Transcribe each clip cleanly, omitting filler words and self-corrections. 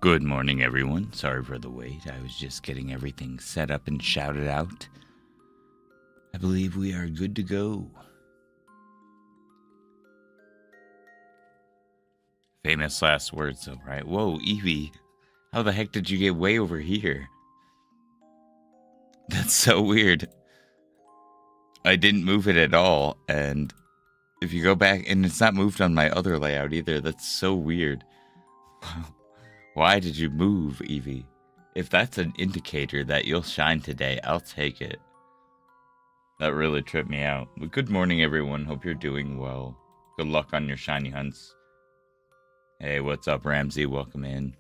Good morning, everyone. Sorry for the wait. I was just getting everything set up and shouted out. I believe we are good to go. Famous last words, though, right? Whoa, Eevee, how the heck did you get way over here? That's so weird. I didn't move it at all, and if you go back, and it's not moved on my other layout either. That's so weird. Why did you move, Eevee? If that's an indicator that you'll shine today, I'll take it. That really tripped me out. But good morning, everyone. Hope you're doing well. Good luck on your shiny hunts. Hey, what's up, Ramsey? Welcome in.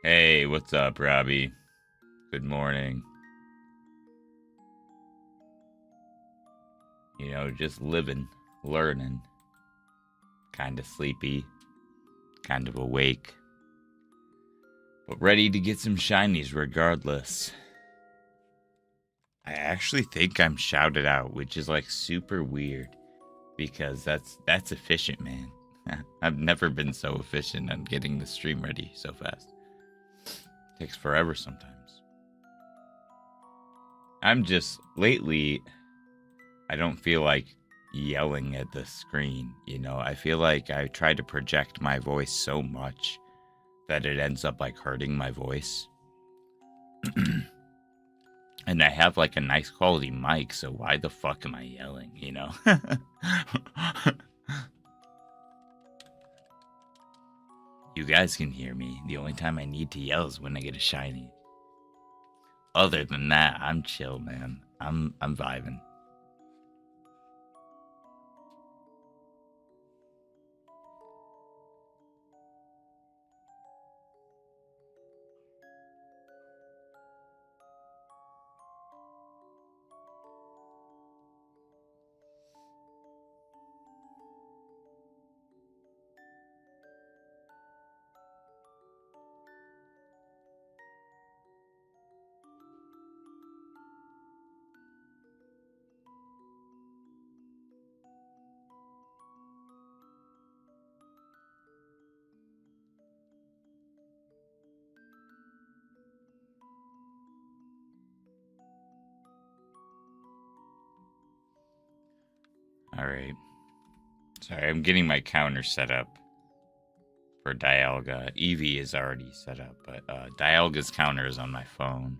Hey, what's up, Robbie? Good morning. You know, just living, learning. Kind of sleepy, kind of awake, but ready to get some shinies regardless. I actually think I'm shouted out, which is like super weird because that's efficient, man. I've never been so efficient on getting the stream ready so fast. Takes forever sometimes. I'm just lately I don't feel like yelling at the screen, you know. I feel like I try to project my voice so much that it ends up like hurting my voice. And I have like a nice quality mic, so why the fuck am I yelling, you know? You guys can hear me. The only time I need to yell is when I get a shiny. Other than that, I'm chill, man. I'm vibing. All right. Sorry, I'm getting my counter set up for Dialga. Eevee is already set up, but Dialga's counter is on my phone.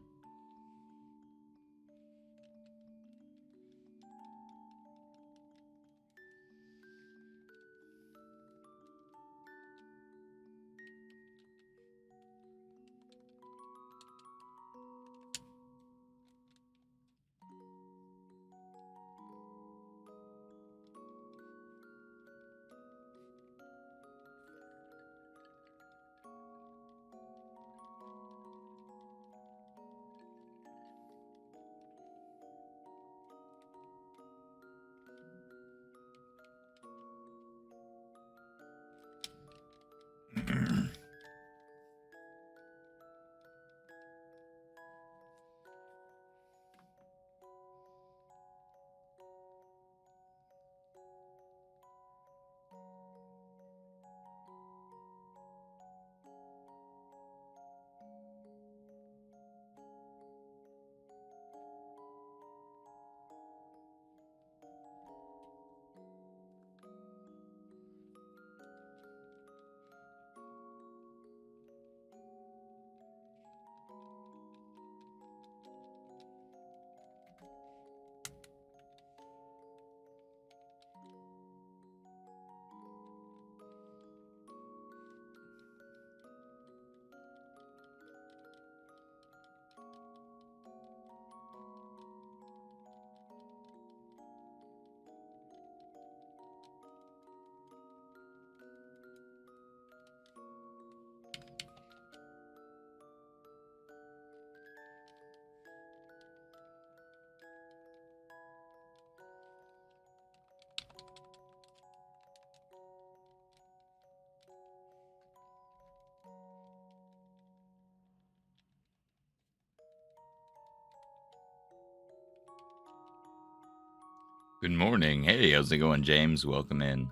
Good morning. Hey, how's it going, James? Welcome in.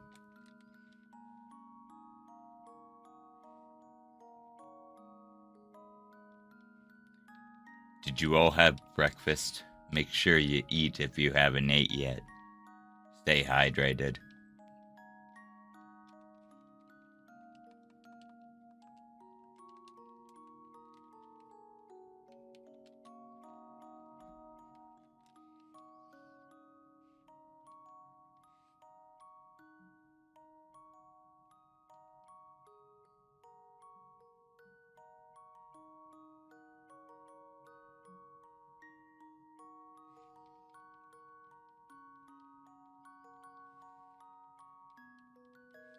Did you all have breakfast? Make sure you eat if you haven't ate yet. Stay hydrated.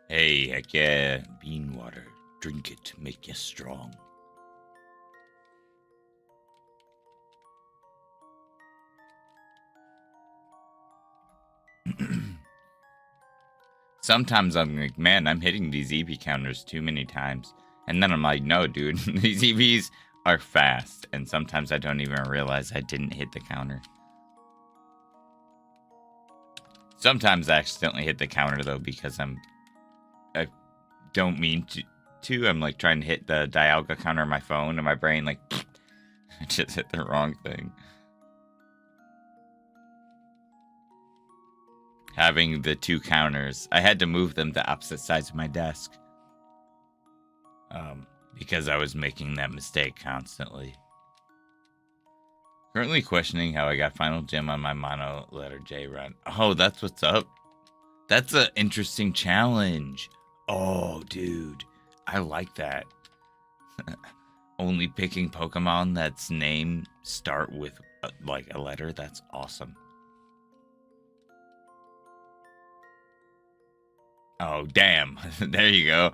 Hey, heck yeah. Bean water. Drink it to make you strong. Sometimes I'm like, man, I'm hitting these Eevee counters too many times. And then I'm like, no, dude, these Eevees are fast. And sometimes I don't even realize I didn't hit the counter. Sometimes I accidentally hit the counter, though, because I don't mean to. I'm like trying to hit the Dialga counter on my phone, and my brain, like, I just hit the wrong thing. Having the two counters, I had to move them to opposite sides of my desk. Because I was making that mistake constantly. Currently questioning how I got final gem on my mono letter J run. Oh, that's what's up. That's an interesting challenge. Oh, dude. I like that. Only picking Pokemon that's name start with like a letter. That's awesome. Oh, damn. There you go.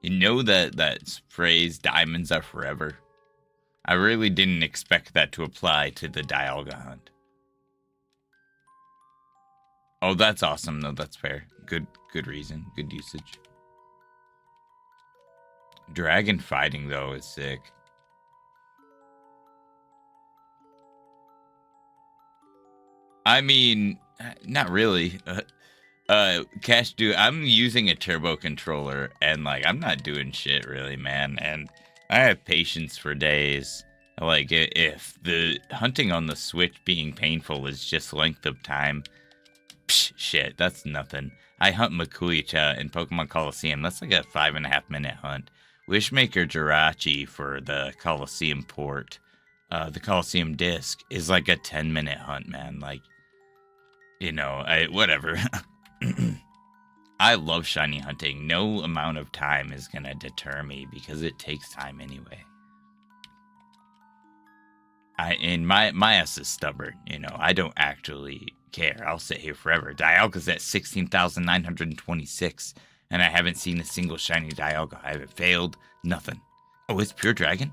You know that phrase, diamonds are forever? I really didn't expect that to apply to the Dialga hunt. Oh, that's awesome, though. That's fair. Good reason. Good usage. Dragon fighting, though, is sick. I mean, not really. Cash, dude, I'm using a turbo controller, and, like, I'm not doing shit, really, man. And I have patience for days. Like, if the hunting on the Switch being painful is just length of time, psh, shit, that's nothing. I hunt Makuicha in Pokemon Coliseum. That's like a 5.5 minute hunt. Wishmaker Jirachi for the Coliseum port, the Coliseum disc, is like a 10-minute hunt, man. Like, you know, whatever. I love shiny hunting. No amount of time is gonna deter me because it takes time anyway. My ass is stubborn, you know. I don't actually care. I'll sit here forever. Dialga's at 16,926, and I haven't seen a single shiny Dialga. I haven't failed. Nothing. Oh, it's pure dragon?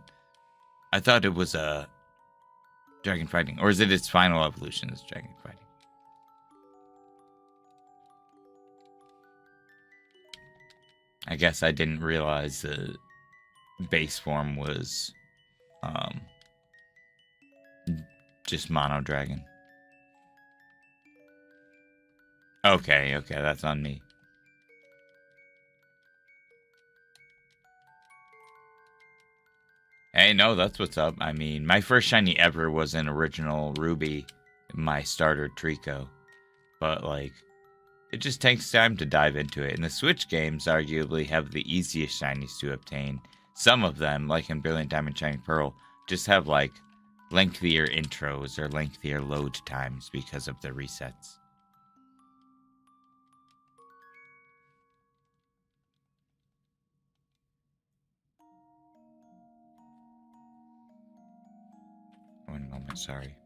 I thought it was a dragon fighting, or is it its final evolution is dragon fighting? I guess I didn't realize the base form was just mono dragon. Okay, that's on me. Hey, no, that's what's up. I mean, my first shiny ever was an original Ruby, my starter Trico. But, like, it just takes time to dive into it. And the Switch games arguably have the easiest shinies to obtain. Some of them, like in Brilliant Diamond Shining Pearl, just have, like, lengthier intros or lengthier load times because of the resets. One moment, sorry.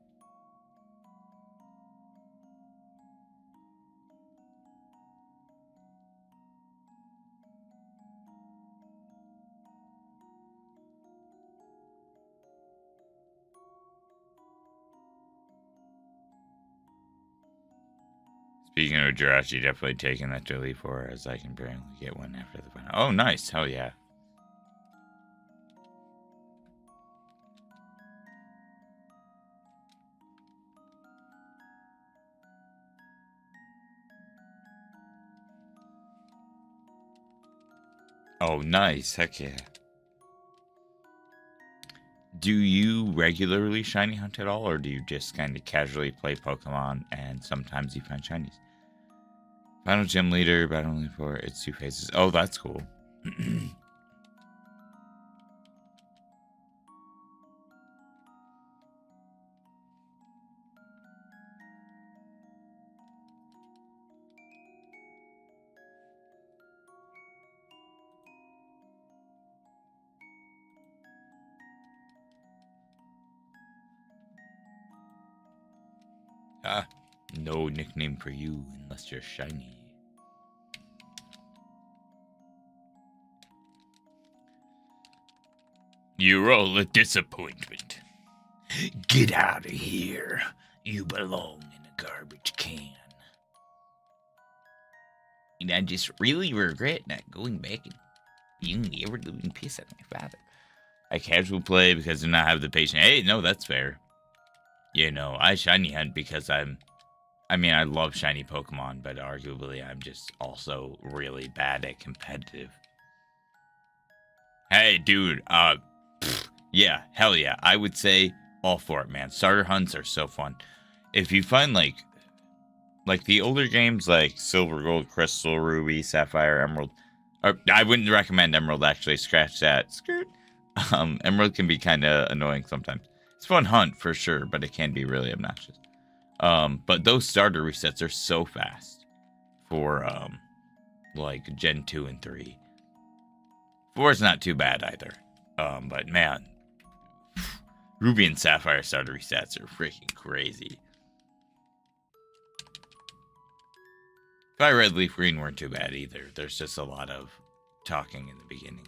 Speaking of Jirachi, definitely taking that to Elite Four as I can barely get one after the final. Oh, nice. Hell yeah. Oh, nice. Heck yeah. Do you regularly shiny hunt at all, or do you just kind of casually play Pokemon and sometimes you find shinies? Final gym leader, battle only for its 2 phases. Oh, that's cool. Ah, no nickname for you unless you're shiny. You're all a disappointment. Get out of here. You belong in a garbage can. And I just really regret not going back and being the ever-living piss out of my father. I casual play because I do not have the patience. Hey, no, that's fair. You know, I shiny hunt because I love shiny Pokemon, but arguably I'm just also really bad at competitive. Hey, dude, yeah, hell yeah. I would say all for it, man. Starter hunts are so fun. If you find like the older games like Silver, Gold, Crystal, Ruby, Sapphire, Emerald, or I wouldn't recommend Emerald actually. Scratch that. Skirt. Emerald can be kind of annoying sometimes. It's a fun hunt for sure, but it can be really obnoxious. But those starter resets are so fast for like Gen 2 and 3. 4 is not too bad either. But man, Ruby and Sapphire starter resets are freaking crazy. Fire Red Leaf Green weren't too bad either. There's just a lot of talking in the beginning.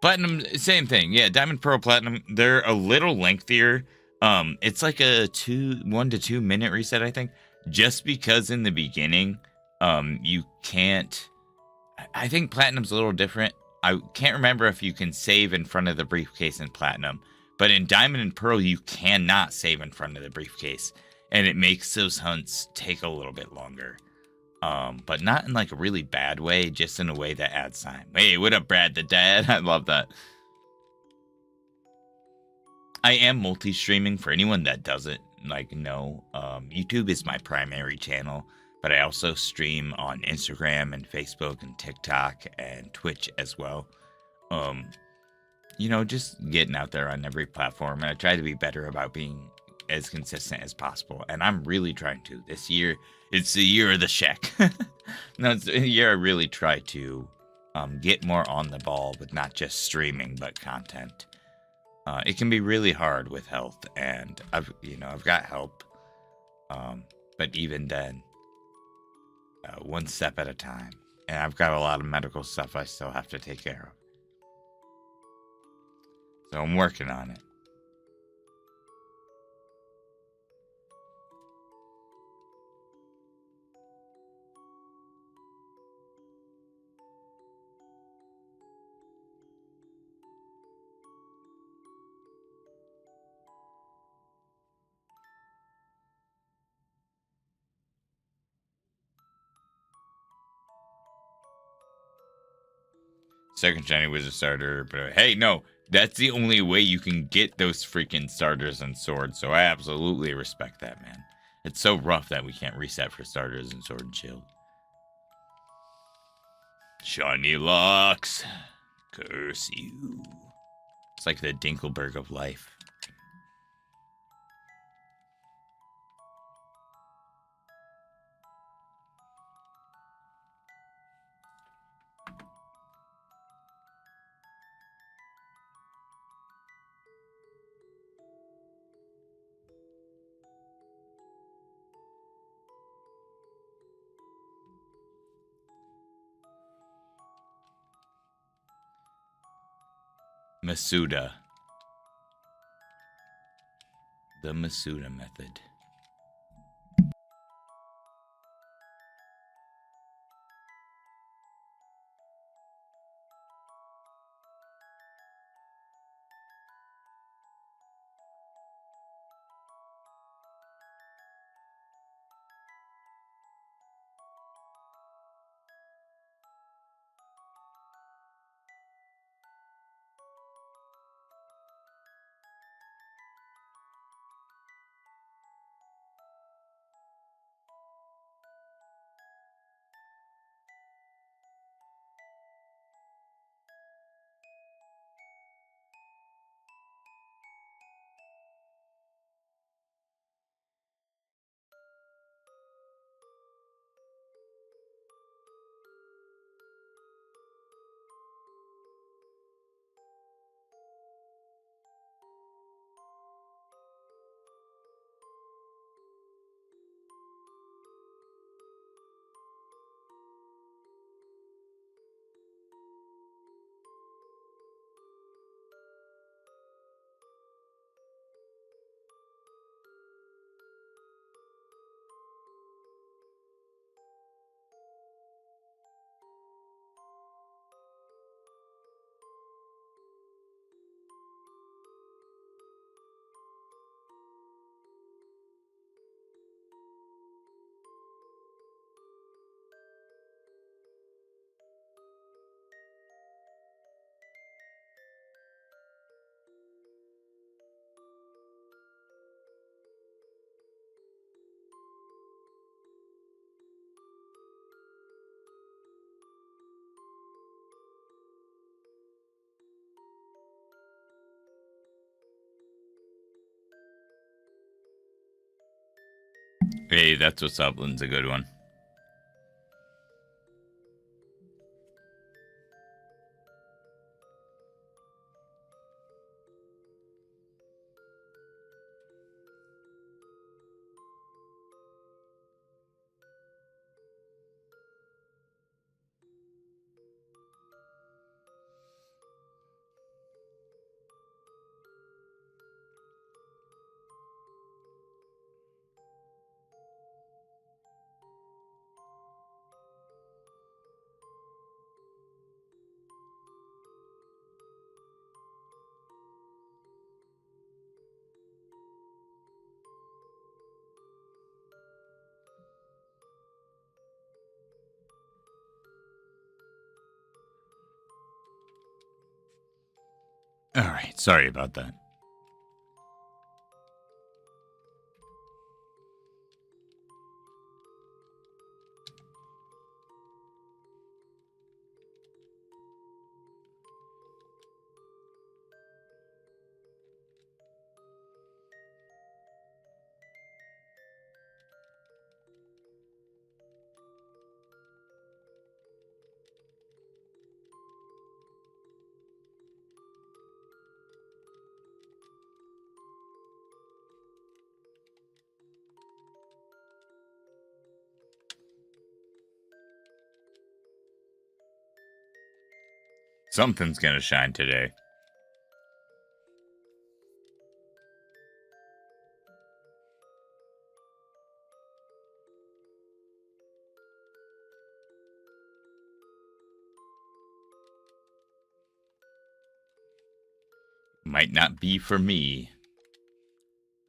Platinum, same thing. Yeah, Diamond, Pearl, Platinum, they're a little lengthier. It's like a 1 to 2 minute reset, I think. Just because in the beginning, you can't. I think Platinum's a little different. I can't remember if you can save in front of the briefcase in Platinum, but in Diamond and Pearl, you cannot save in front of the briefcase, and it makes those hunts take a little bit longer. But not in like a really bad way, just in a way that adds time. Hey, what up, Brad the Dad? I love that. I am multi-streaming for anyone that doesn't know. YouTube is my primary channel, but I also stream on Instagram and Facebook and TikTok and Twitch as well. Just getting out there on every platform, and I try to be better about being as consistent as possible. And I'm really trying to. This year, it's the year of the Sheck. No, it's the year I really try to get more on the ball with not just streaming but content. It can be really hard with health, and I've got help, but even then, one step at a time. And I've got a lot of medical stuff I still have to take care of, so I'm working on it. Second shiny was a starter, but hey, no, that's the only way you can get those freaking starters and swords. So I absolutely respect that, man. It's so rough that we can't reset for starters and sword and shield. Shiny locks, curse you. It's like the Dinkelberg of life. Masuda. The Masuda method. Hey, that's what's up. Lynn's a good one. All right, sorry about that. Something's gonna shine today. Might not be for me,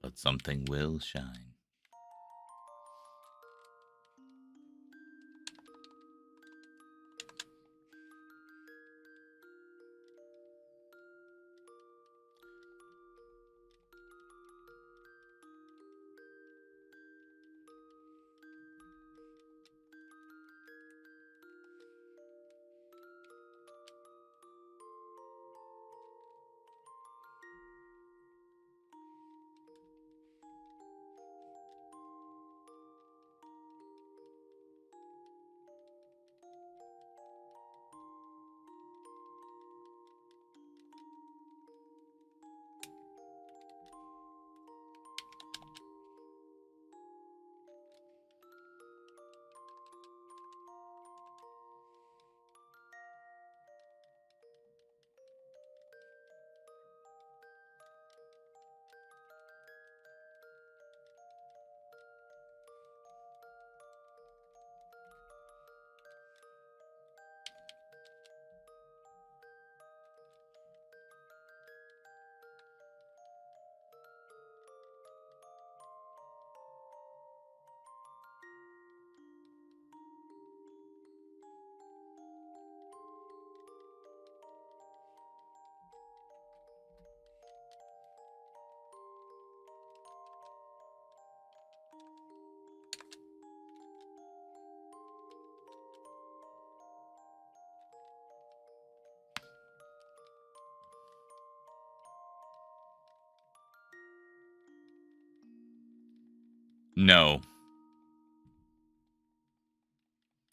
but something will shine. No.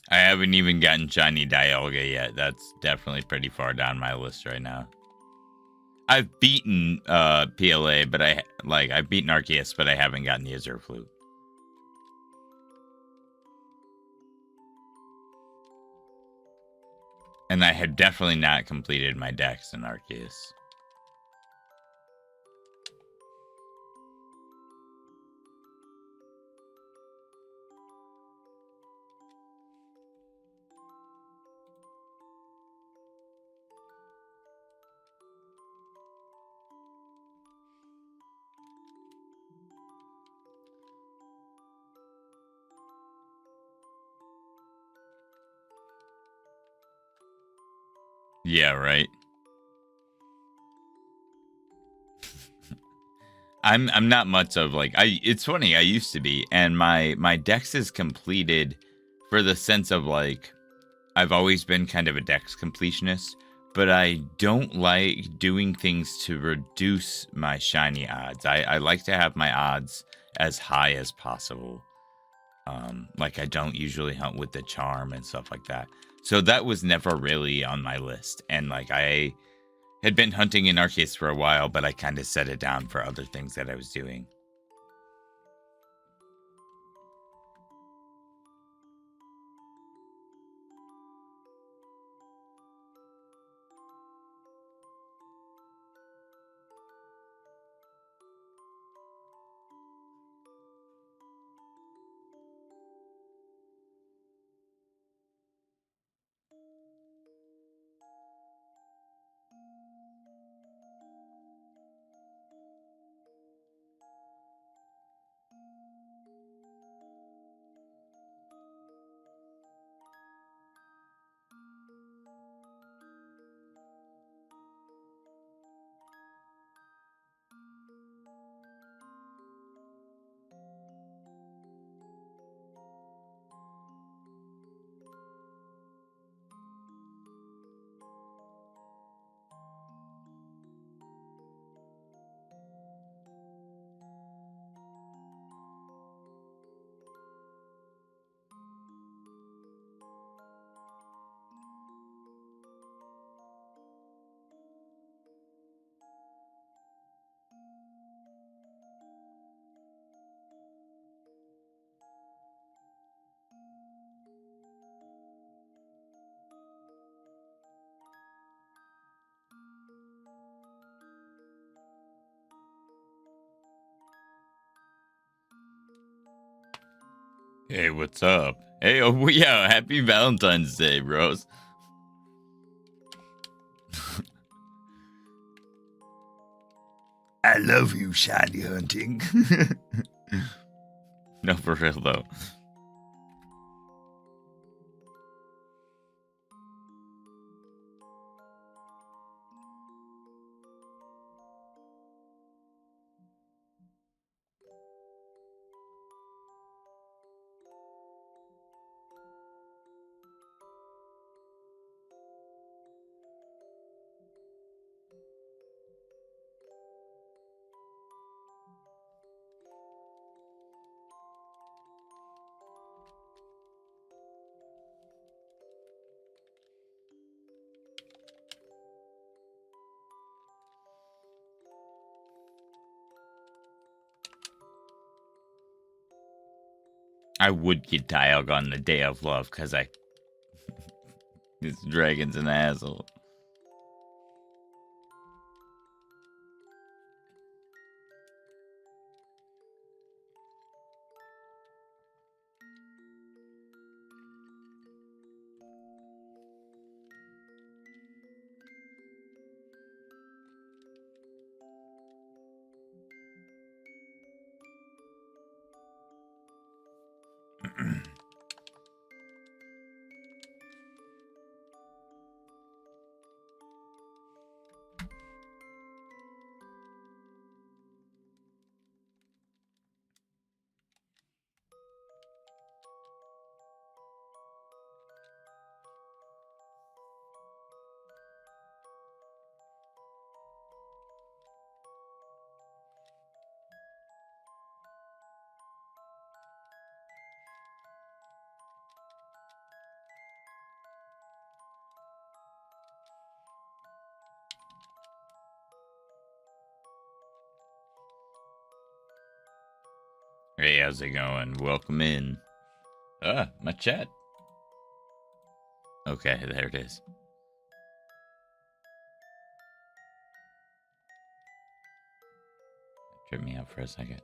I haven't even gotten shiny Dialga yet. That's definitely pretty far down my list right now. I've beaten PLA, but I've beaten Arceus, but I haven't gotten the Azure Flute. And I have definitely not completed my Dex in Arceus. Yeah, right. I'm not much of like it's funny, I used to be, and my Dex is completed for the sense of like I've always been kind of a Dex completionist, but I don't like doing things to reduce my shiny odds. I like to have my odds as high as possible. Like I don't usually hunt with the charm and stuff like that. So that was never really on my list. And like I had been hunting in Arceus for a while, but I kind of set it down for other things that I was doing. Hey, what's up? Hey, oh yeah, happy Valentine's Day, bros. I love you, shiny hunting. No, for real though. I would get Dialga on the day of love because this dragon's an asshole. Hey, how's it going? Welcome in. Ah, my chat. Okay, there it is. Trip me out for a second.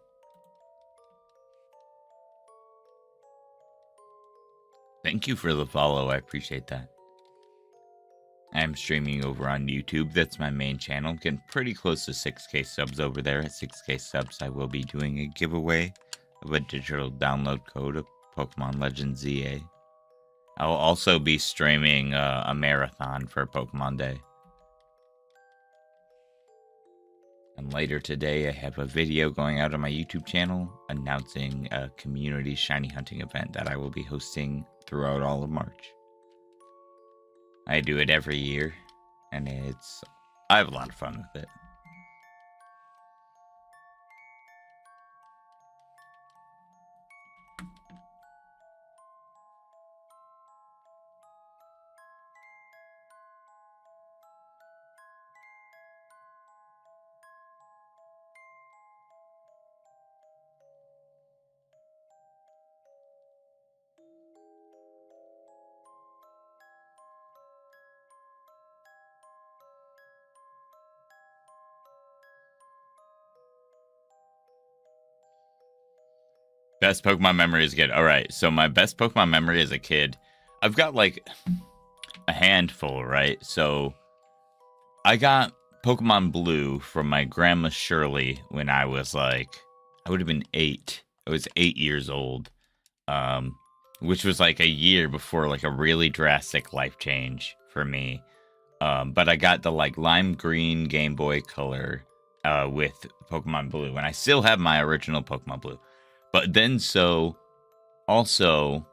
Thank you for the follow. I appreciate that. I'm streaming over on YouTube. That's my main channel. I'm getting pretty close to 6K subs over there. At 6K subs, I will be doing a giveaway of a digital download code of Pokemon Legends ZA. I'll also be streaming a marathon for Pokemon Day. And later today, I have a video going out on my YouTube channel announcing a community shiny hunting event that I will be hosting throughout all of March. I do it every year, and I have a lot of fun with it. Best Pokemon memory as a kid. All right, so my best Pokemon memory as a kid, I've got like a handful, right? So I got Pokemon Blue from my grandma Shirley when I was like, I would have been 8. I was 8 years old, um, which was like a year before like a really drastic life change for me. But I got the like lime green Game Boy Color with Pokemon Blue, and I still have my original Pokemon Blue. But then so also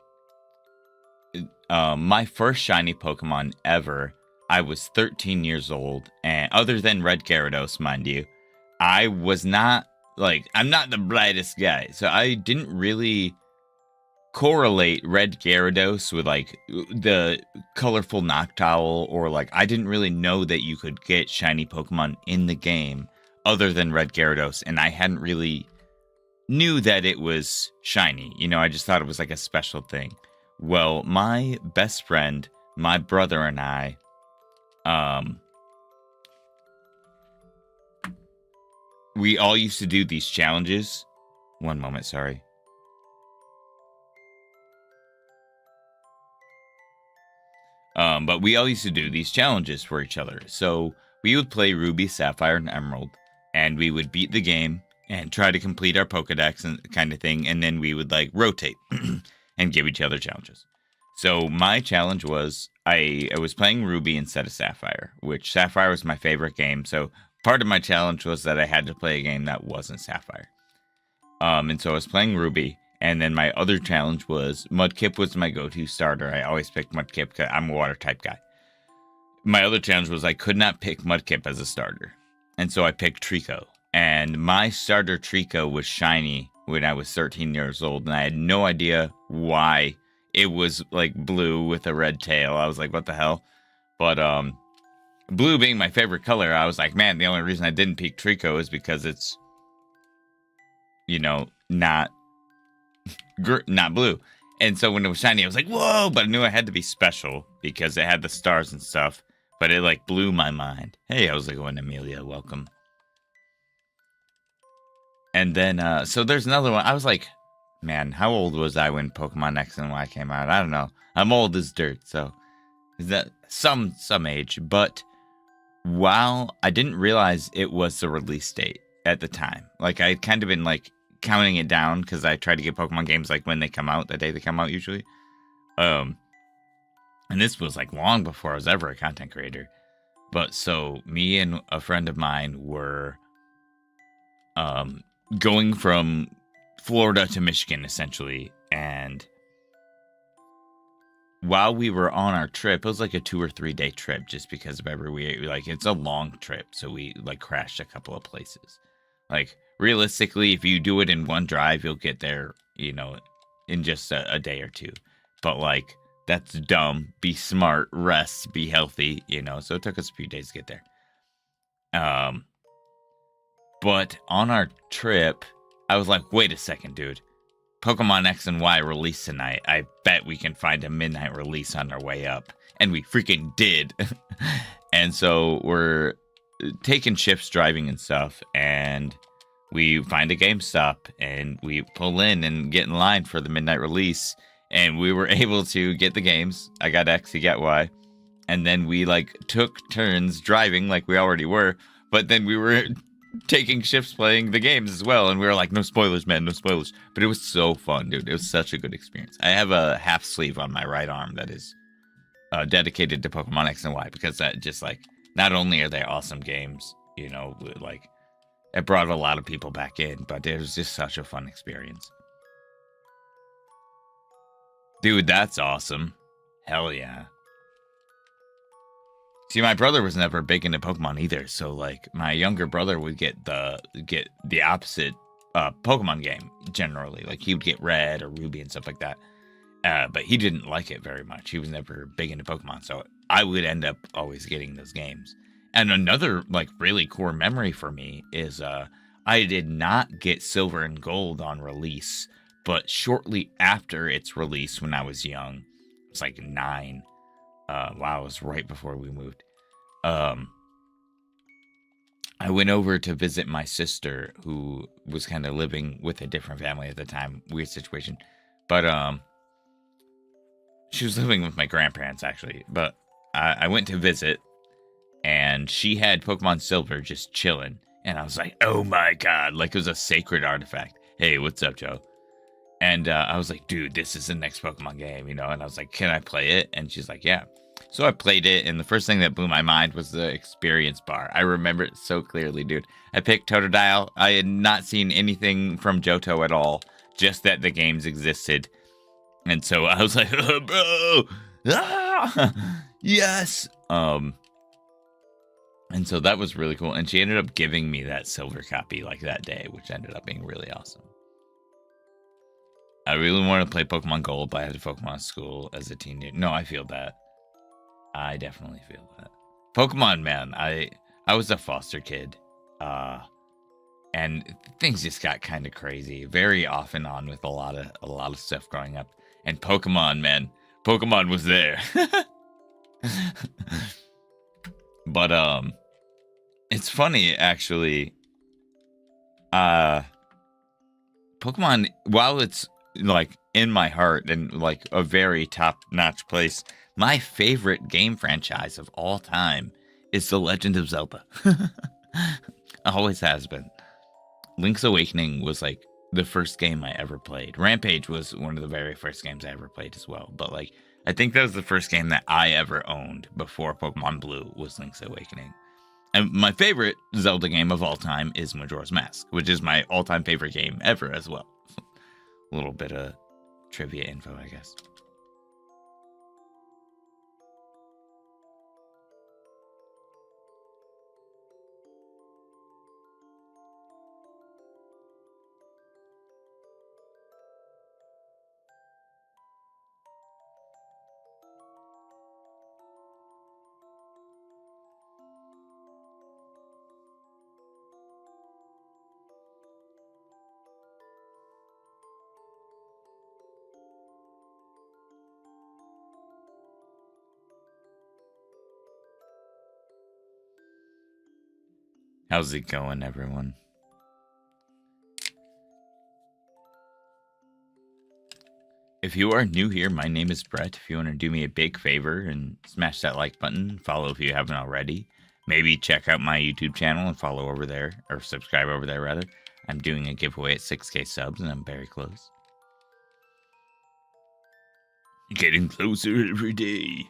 my first shiny Pokemon ever, I was 13 years old, and other than Red Gyarados, mind you, I was not like, I'm not the brightest guy, so I didn't really correlate Red Gyarados with like the colorful Noctowl, or like I didn't really know that you could get shiny Pokemon in the game other than Red Gyarados, and I hadn't really knew that it was shiny. You know, I just thought it was like a special thing. Well, my best friend, my brother, and I, we all used to do these challenges. One moment, sorry. But we all used to do these challenges for each other. So we would play Ruby, Sapphire, and Emerald, and we would beat the game and try to complete our Pokedex and kind of thing, and then we would like rotate and give each other challenges. So my challenge was I was playing Ruby instead of Sapphire, which Sapphire was my favorite game. So part of my challenge was that I had to play a game that wasn't Sapphire. And so I was playing Ruby, and then my other challenge was Mudkip was my go-to starter. I always picked Mudkip because I'm a water type guy. My other challenge was I could not pick Mudkip as a starter, and so I picked Trico. And my starter Trico was shiny when I was 13 years old, and I had no idea why it was like blue with a red tail. I was like, what the hell? But blue being my favorite color, I was like, man, the only reason I didn't pick Trico is because it's, you know, not blue. And so when it was shiny, I was like, whoa, but I knew I had to be special because it had the stars and stuff. But it like blew my mind. Hey, how's it going, Amelia? Welcome. And then, so there's another one. I was like, man, how old was I when Pokemon X and Y came out? I don't know. I'm old as dirt, so is that some age. But while I didn't realize it was the release date at the time, like I'd kind of been like counting it down because I try to get Pokemon games like when they come out, the day they come out usually. And this was like long before I was ever a content creator. But so me and a friend of mine were going from Florida to Michigan, essentially. And while we were on our trip, it was like a 2 or 3 day trip just because of like, it's a long trip. So we like crashed a couple of places. Like realistically, if you do it in one drive, you'll get there, you know, in just a day or two. But like, that's dumb. Be smart, rest, be healthy, you know. So it took us a few days to get there. But on our trip, I was like, wait a second, dude. Pokemon X and Y release tonight. I bet we can find a midnight release on our way up. And we freaking did. And so we're taking shifts driving and stuff. And we find a GameStop. And we pull in and get in line for the midnight release. And we were able to get the games. I got X, he got Y. And then we like took turns driving like we already were. But then we were taking shifts playing the games as well, and we were like, no spoilers, man, no spoilers. But it was so fun, dude. It was such a good experience. I have a half sleeve on my right arm that is dedicated to Pokemon X and Y, because that just like, not only are they awesome games, you know, like it brought a lot of people back in, but it was just such a fun experience. Dude, that's awesome. Hell yeah. See, my brother was never big into Pokemon either, so like my younger brother would get the opposite Pokemon game generally. Like he would get Red or Ruby and stuff like that, but he didn't like it very much. He was never big into Pokemon, so I would end up always getting those games. And another like really core memory for me is I did not get Silver and Gold on release, but shortly after its release when I was young, it was like 9. Wow, it was right before we moved. I I went over to visit my sister, who was kind of living with a different family at the time. Weird situation. But she was living with my grandparents, actually. But I went to visit, and she had Pokemon Silver just chilling. And I was like, oh my god, like it was a sacred artifact. Hey, what's up, Joe? And I was like, dude, this is the next Pokemon game, you know? And I was like, can I play it? And she's like, yeah. So I played it, and the first thing that blew my mind was the experience bar. I remember it so clearly, dude. I picked Totodile. I had not seen anything from Johto at all, just that the games existed. And so I was like, oh, bro, ah, yes. And so that was really cool. And she ended up giving me that silver copy like that day, which ended up being really awesome. I really wanted to play Pokemon Gold, but I had to Pokemon school as a teenager. No, I feel that. I definitely feel that. Pokemon, man, I was a foster kid. And things just got kind of crazy very off and on with a lot of stuff growing up. And Pokemon, man, Pokemon was there. But it's funny actually. Pokemon, while it's like in my heart and like a very top-notch place, my favorite game franchise of all time is The Legend of Zelda. Always has been. Link's Awakening was like the first game I ever played. Rampage was one of the very first games I ever played as well. But like, I think that was the first game that I ever owned before Pokemon Blue was Link's Awakening. And my favorite Zelda game of all time is Majora's Mask, which is my all-time favorite game ever as well. A little bit of trivia info, I guess. How's it going, everyone? If you are new here, my name is Brett. If you want to do me a big favor and smash that like button, follow if you haven't already. Maybe check out my YouTube channel and follow over there, or subscribe over there, rather. I'm doing a giveaway at 6K subs, and I'm very close. Getting closer every day.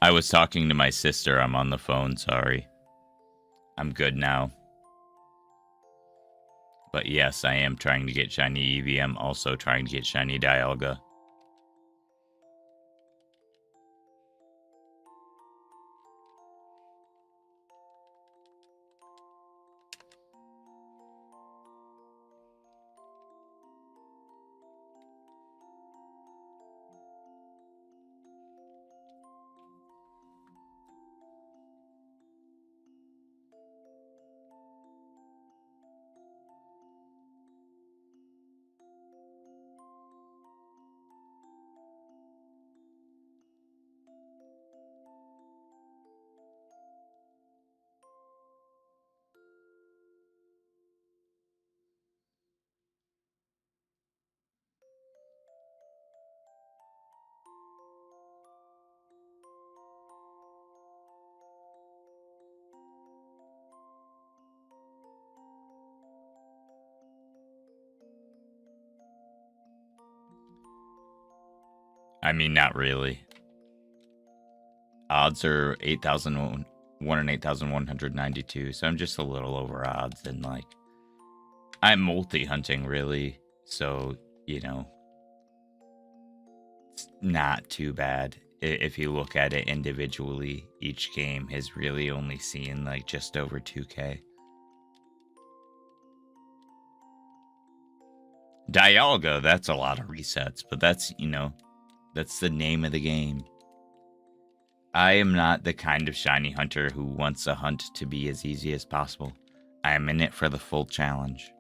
I was talking to my sister. I'm on the phone. Sorry. I'm good now. But yes, I am trying to get shiny Eevee. I'm also trying to get shiny Dialga. I mean, not really. Odds are 8,001 and 8,192, so I'm just a little over odds. And, like, I'm multi-hunting, really. So, you know, it's not too bad. If you look at it individually, each game has really only seen, like, just over 2K. Dialga, that's a lot of resets, but that's, you know, that's the name of the game. I am not the kind of shiny hunter who wants a hunt to be as easy as possible. I am in it for the full challenge.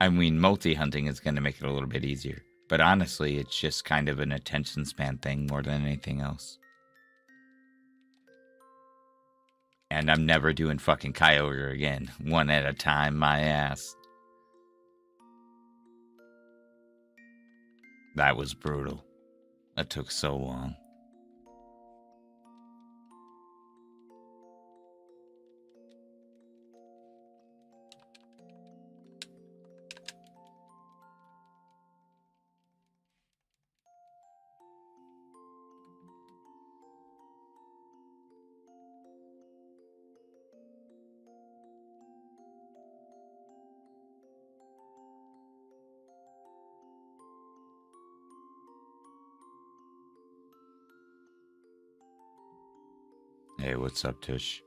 I mean, multi-hunting is going to make it a little bit easier. But honestly, it's just kind of an attention span thing more than anything else. And I'm never doing fucking Kyogre again. One at a time, my ass. That was brutal. That took so long. Hey, what's up, Tush?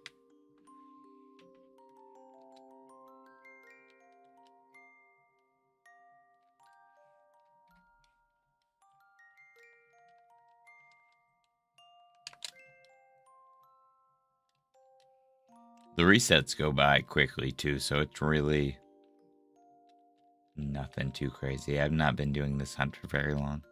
The resets go by quickly, too, so it's really nothing too crazy. I've not been doing this hunt for very long.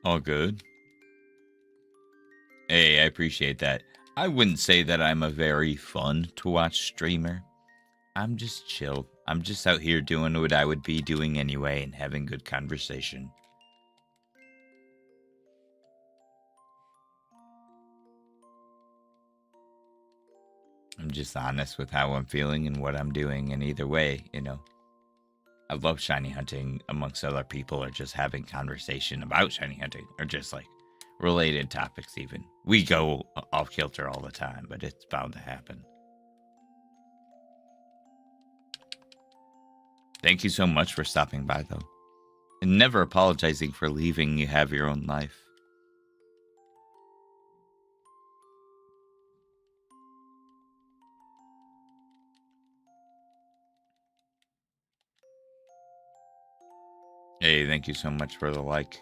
All good. Hey, I appreciate that. I wouldn't say that I'm a very fun to watch streamer. I'm just chill. I'm just out here doing what I would be doing anyway and having good conversation. I'm just honest with how I'm feeling and what I'm doing, and either way, you know. I love shiny hunting amongst other people, or just having conversation about shiny hunting, or just like related topics even. We go off kilter all the time, but it's bound to happen. Thank you so much for stopping by, though. And never apologizing for leaving. You have your own life. Hey, thank you so much for the like.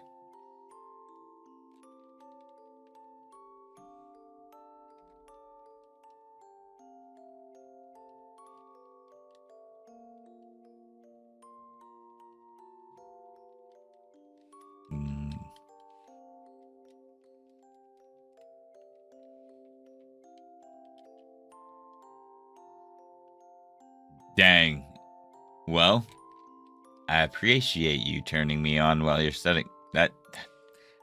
Dang. Well, I appreciate you turning me on while you're studying. I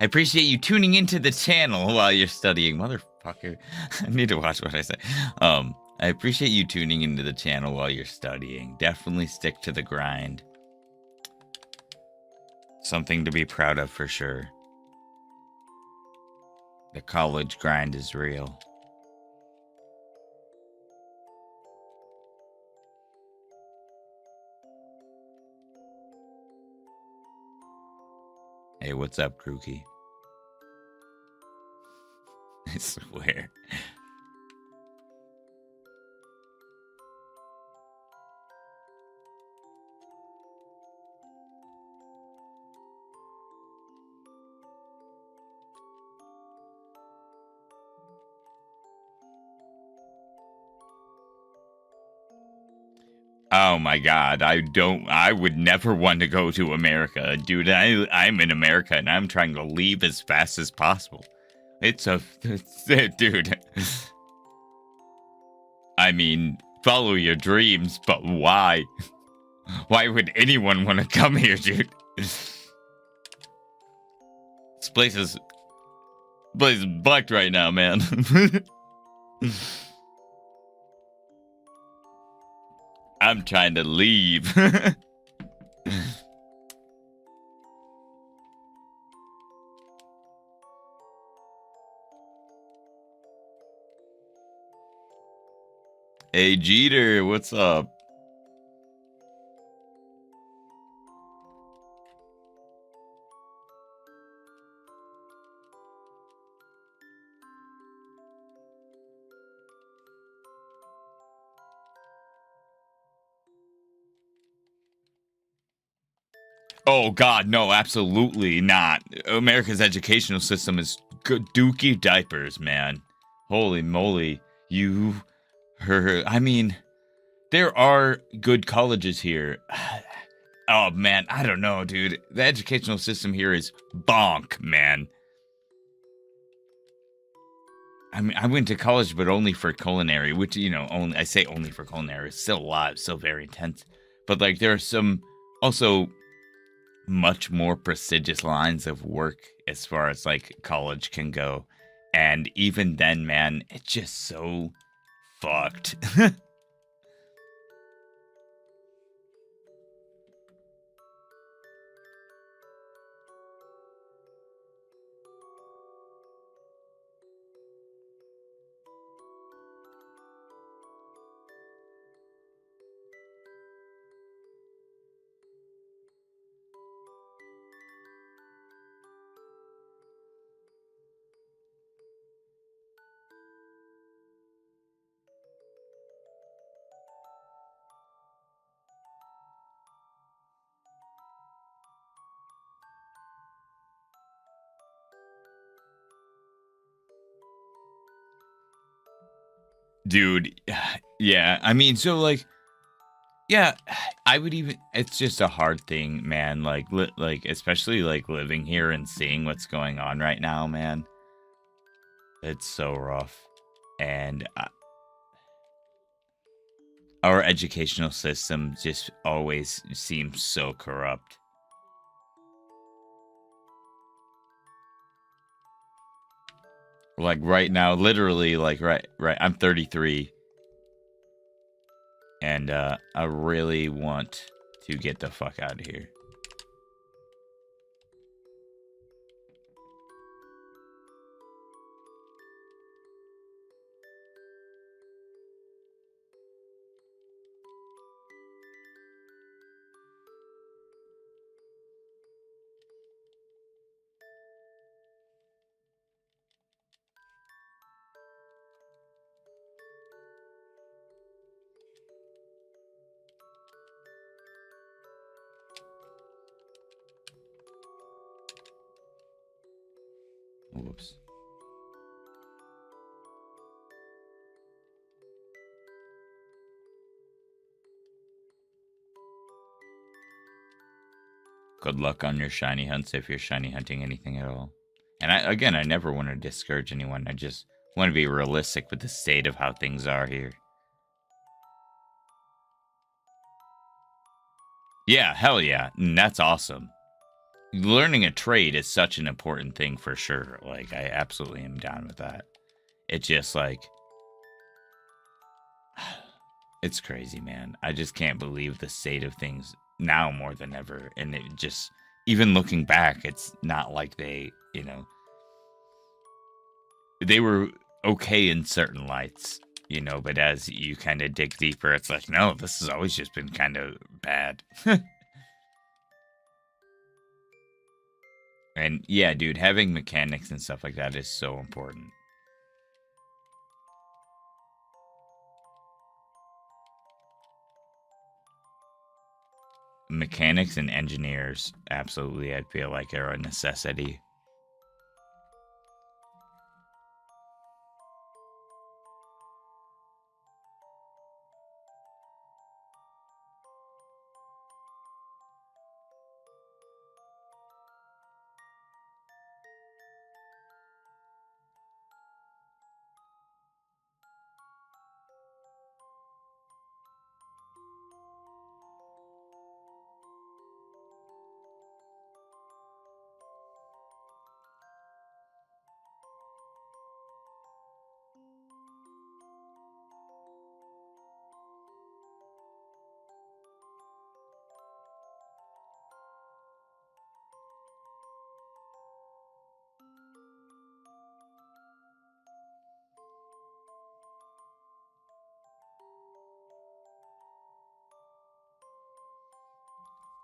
appreciate you tuning into the channel while you're studying, motherfucker. I need to watch what I say. I appreciate you tuning into the channel while you're studying. Definitely stick to the grind. Something to be proud of for sure. The college grind is real. Hey, what's up, Krookie? I swear. Oh my god, I would never want to go to America. Dude, I'm in America and I'm trying to leave as fast as possible. Dude. I mean, follow your dreams, but why? Why would anyone want to come here, dude? This place is bucked right now, man. I'm trying to leave. Hey, Jeter, what's up? Oh God, no, absolutely not. America's educational system is good dookie diapers, man. Holy moly, I mean, there are good colleges here. Oh man, I don't know, dude. The educational system here is bonk, man. I mean, I went to college, but only for culinary, which, I say only for culinary. It's still a lot, it's still very intense. But like, there are some also much more prestigious lines of work as far as like college can go. And even then, man, it's just so fucked. Dude, yeah, I mean, so like, yeah, I would even. It's just a hard thing, man. Like especially like living here and seeing what's going on right now, man. It's so rough, and our educational system just always seems so corrupt. Like right now, literally, like right. I'm 33, and I really want to get the fuck out of here. Whoops. Good luck on your shiny hunts if you're shiny hunting anything at all. And I never want to discourage anyone. I just want to be realistic with the state of how things are here. Yeah, hell yeah. That's awesome. Learning a trade is such an important thing for sure. Like, I absolutely am down with that. It's just like, it's crazy, man. I just can't believe the state of things now more than ever. And it just, even looking back, it's not like they were okay in certain lights, but as you kind of dig deeper, it's like, no, this has always just been kind of bad. And yeah, dude, having mechanics and stuff like that is so important. Mechanics and engineers, absolutely, I feel like are a necessity.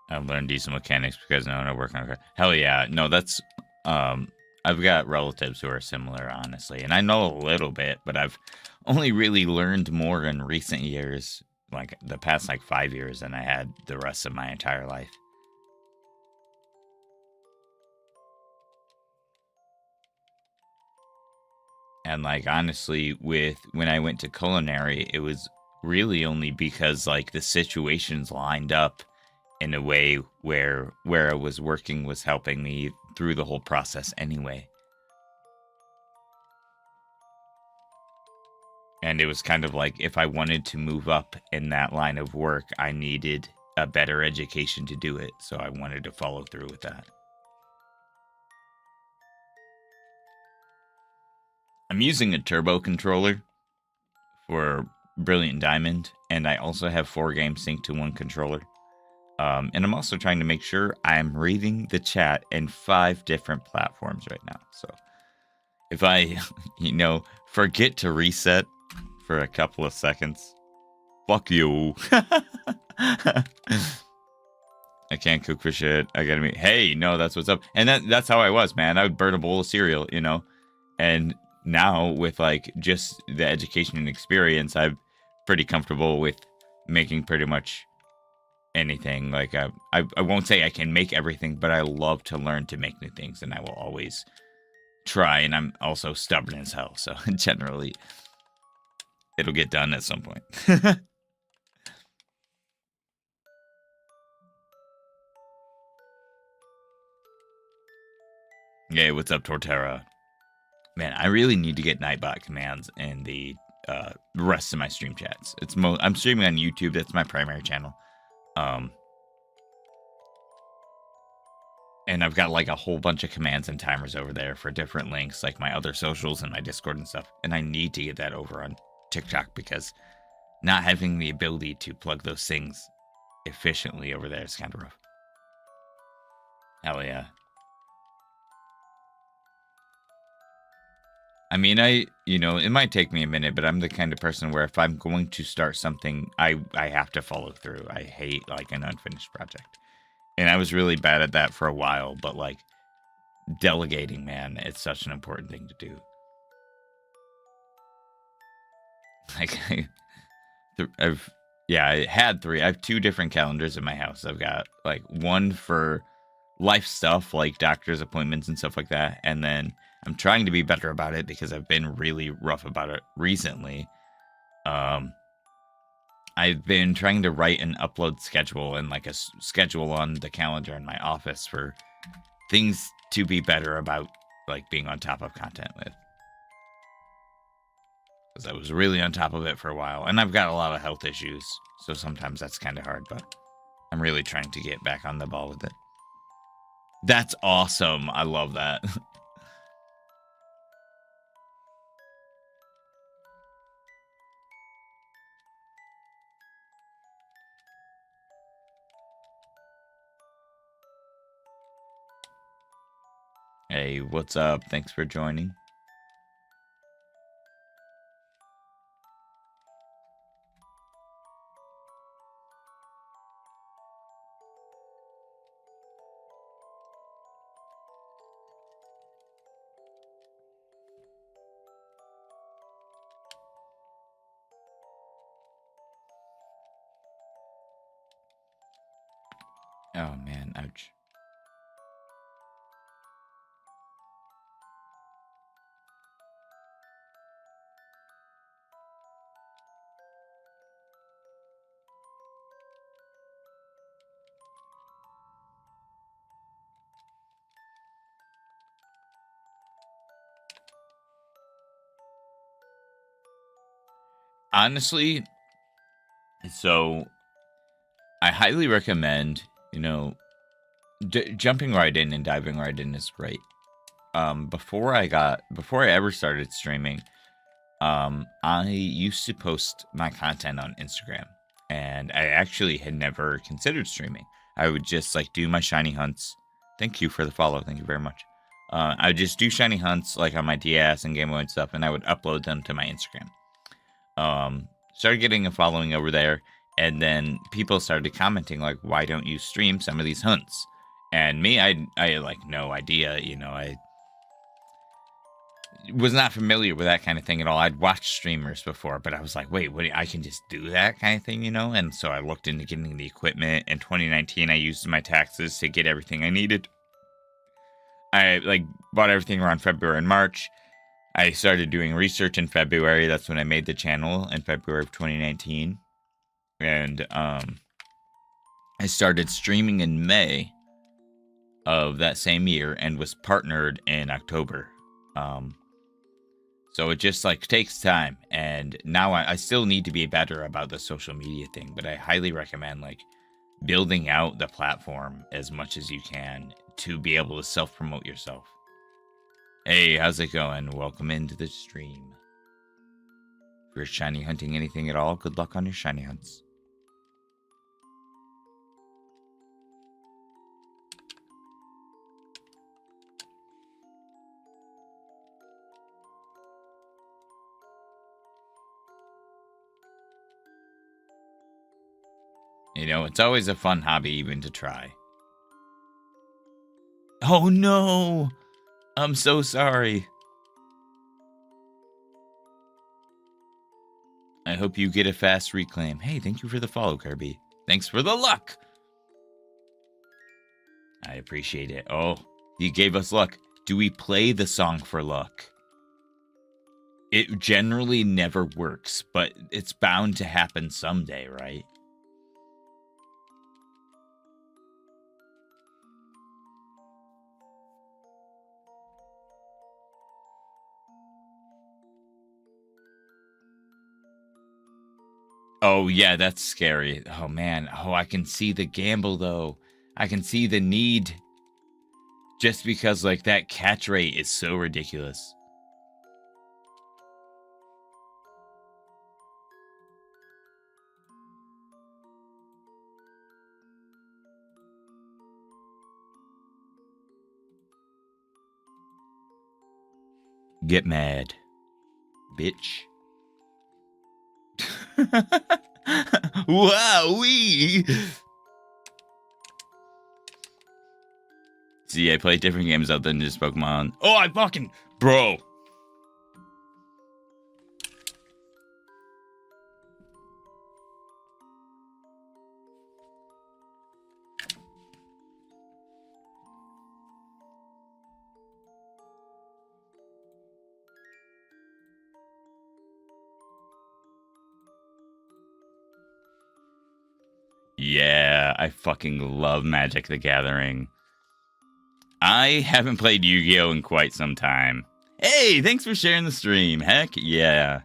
I learned diesel mechanics because I want to work on a car. Hell yeah. No, that's I've got relatives who are similar, honestly. And I know a little bit, but I've only really learned more in recent years, like the past 5 years, than I had the rest of my entire life. And honestly, when I went to culinary, it was really only because the situations lined up in a way where I was working was helping me through the whole process anyway. And it was kind of like, if I wanted to move up in that line of work, I needed a better education to do it. So I wanted to follow through with that. I'm using a turbo controller for Brilliant Diamond, and I also have 4 games synced to one controller. And I'm also trying to make sure I'm reading the chat in 5 different platforms right now. So if I, forget to reset for a couple of seconds, fuck you. I can't cook for shit. I gotta be, hey, no, that's what's up. And that's how I was, man. I would burn a bowl of cereal, And now with just the education and experience, I'm pretty comfortable with making pretty much anything. I won't say I can make everything, but I love to learn to make new things, and I will always try. And I'm also stubborn as hell, so generally it'll get done at some point. Hey, what's up, Torterra? Man, I really need to get Nightbot commands in the rest of my stream chats. I'm streaming on YouTube. That's my primary channel. And I've got a whole bunch of commands and timers over there for different links, like my other socials and my Discord and stuff. And I need to get that over on TikTok because not having the ability to plug those things efficiently over there is kind of rough. Hell yeah. I mean, it might take me a minute, but I'm the kind of person where if I'm going to start something, I have to follow through. I hate an unfinished project. And I was really bad at that for a while, but delegating, man, it's such an important thing to do. I had 3. I have 2 different calendars in my house. I've got one for life stuff, like doctor's appointments and stuff like that, and then I'm trying to be better about it because I've been really rough about it recently. I've been trying to write an upload schedule and a schedule on the calendar in my office for things to be better about being on top of content with. Because I was really on top of it for a while, and I've got a lot of health issues, so sometimes that's kind of hard, but I'm really trying to get back on the ball with it. That's awesome. I love that. Hey, what's up? Thanks for joining. Oh man, ouch. Honestly, so I highly recommend, jumping right in and diving right in is great. Before I ever started streaming, I used to post my content on Instagram, and I actually had never considered streaming. I would just like do my shiny hunts. Thank you for the follow. Thank you very much. I would just do shiny hunts like on my DS and Game Boy and stuff, and I would upload them to my Instagram. Started getting a following over there, and then people started commenting like, "Why don't you stream some of these hunts?" And me, I had like no idea. I was not familiar with that kind of thing at all. I'd watched streamers before, but I was like, wait, what? I can just do that kind of thing, And so I looked into getting the equipment. In 2019, I used my taxes to get everything I needed. I bought everything around February and March. I started doing research in February. That's when I made the channel in February of 2019. And I started streaming in May of that same year and was partnered in October. So it just takes time, and now I still need to be better about the social media thing, but I highly recommend building out the platform as much as you can to be able to self-promote yourself. Hey, how's it going? Welcome into the stream. If you're shiny hunting anything at all, good luck on your shiny hunts. It's always a fun hobby even to try. Oh no! I'm so sorry. I hope you get a fast reclaim. Hey, thank you for the follow, Kirby. Thanks for the luck! I appreciate it. Oh, you gave us luck. Do we play the song for luck? It generally never works, but it's bound to happen someday, right? Oh, yeah, that's scary. Oh, man. Oh, I can see the gamble, though. I can see the need. Just because, that catch rate is so ridiculous. Get mad, bitch. Wow-wee! See, I play different games other than just Pokemon. Oh, I fucking... Bro! Yeah, I fucking love Magic the Gathering. I haven't played Yu-Gi-Oh! In quite some time. Hey, thanks for sharing the stream. Heck yeah.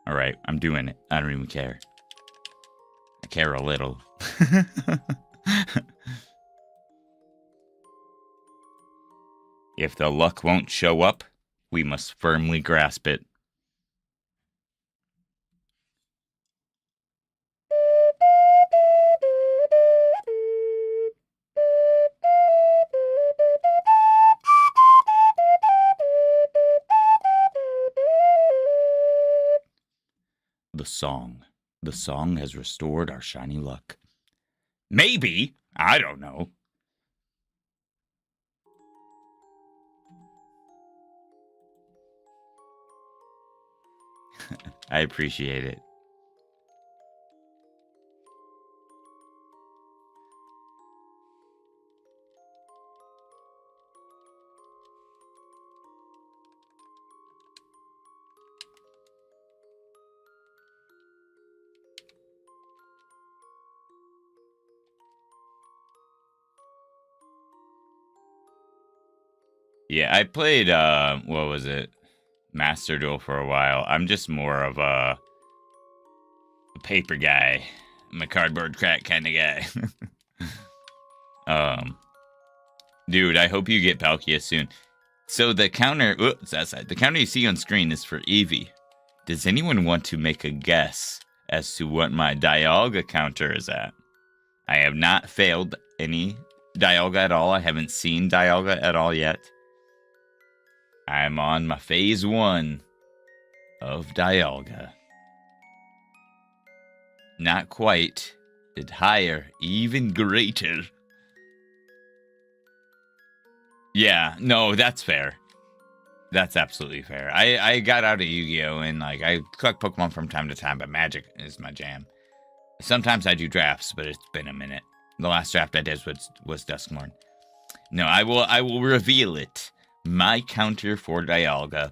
All right, I'm doing it. I don't even care. I care a little. If the luck won't show up, we must firmly grasp it. The song. The song has restored our shiny luck. Maybe. I don't know. I appreciate it. Yeah, I played, what was it? Master Duel for a while. I'm just more of a paper guy. I'm a cardboard crack kind of guy. Dude, I hope you get Palkia soon. So the counter, oops, that side. The counter you see on screen is for Eevee. Does anyone want to make a guess as to what my Dialga counter is at? I have not failed any Dialga at all. I haven't seen Dialga at all yet. I'm on my phase 1 of Dialga. Not quite. It's higher, even greater. Yeah, no, that's fair. That's absolutely fair. I got out of Yu-Gi-Oh! And like I collect Pokemon from time to time, but Magic is my jam. Sometimes I do drafts, but it's been a minute. The last draft I did was Duskmorn. No, I will reveal it. My counter for Dialga,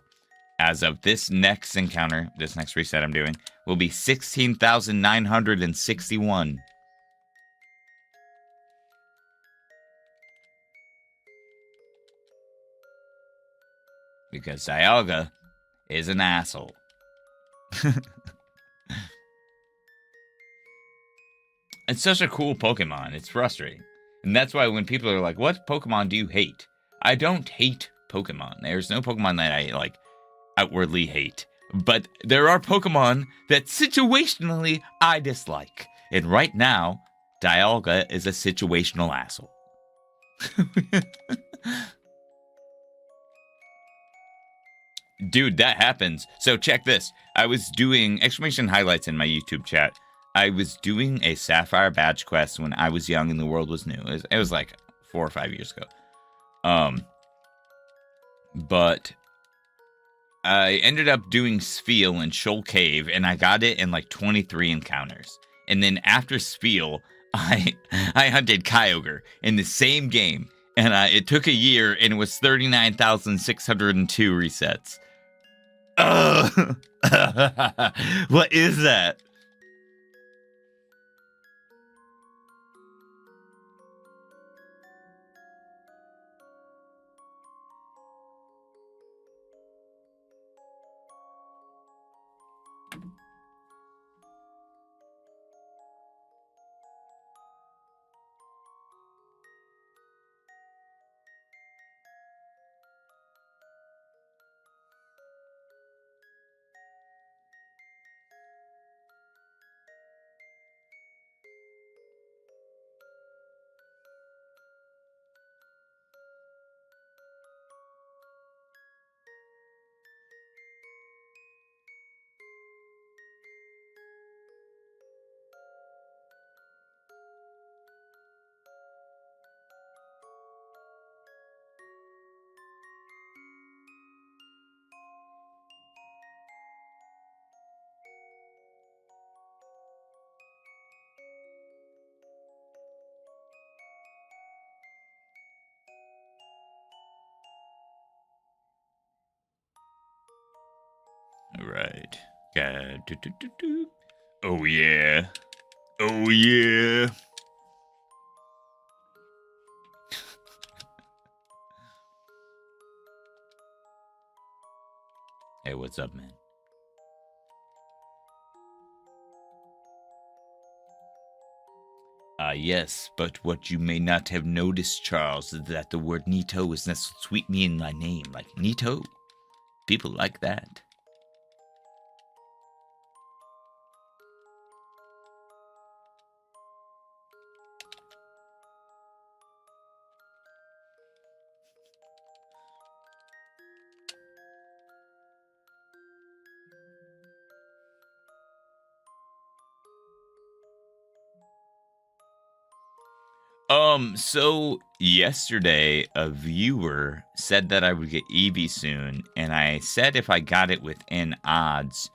as of this next encounter, this next reset I'm doing, will be 16,961. Because Dialga is an asshole. It's such a cool Pokemon. It's frustrating. And that's why when people are like, what Pokemon do you hate? I don't hate Pokemon. There's no Pokemon that I, like, outwardly hate. But there are Pokemon that situationally I dislike. And right now, Dialga is a situational asshole. Dude, that happens. So check this. I was doing exclamation highlights in my YouTube chat. I was doing a Sapphire badge quest when I was young and the world was new. It was like 4 or 5 years ago. But I ended up doing Spiel in Shoal Cave, and I got it in like 23 encounters. And then after Spiel, I hunted Kyogre in the same game, and it took a year, and it was 39,602 resets. What is that? All right. Oh yeah. Oh yeah. Hey, what's up, man? yes, but what you may not have noticed, Charles, is that the word Nito is nestled sweetly in my name. Like, Nito? People like that. So yesterday a viewer said that I would get Eevee soon, and I said if I got it within odds,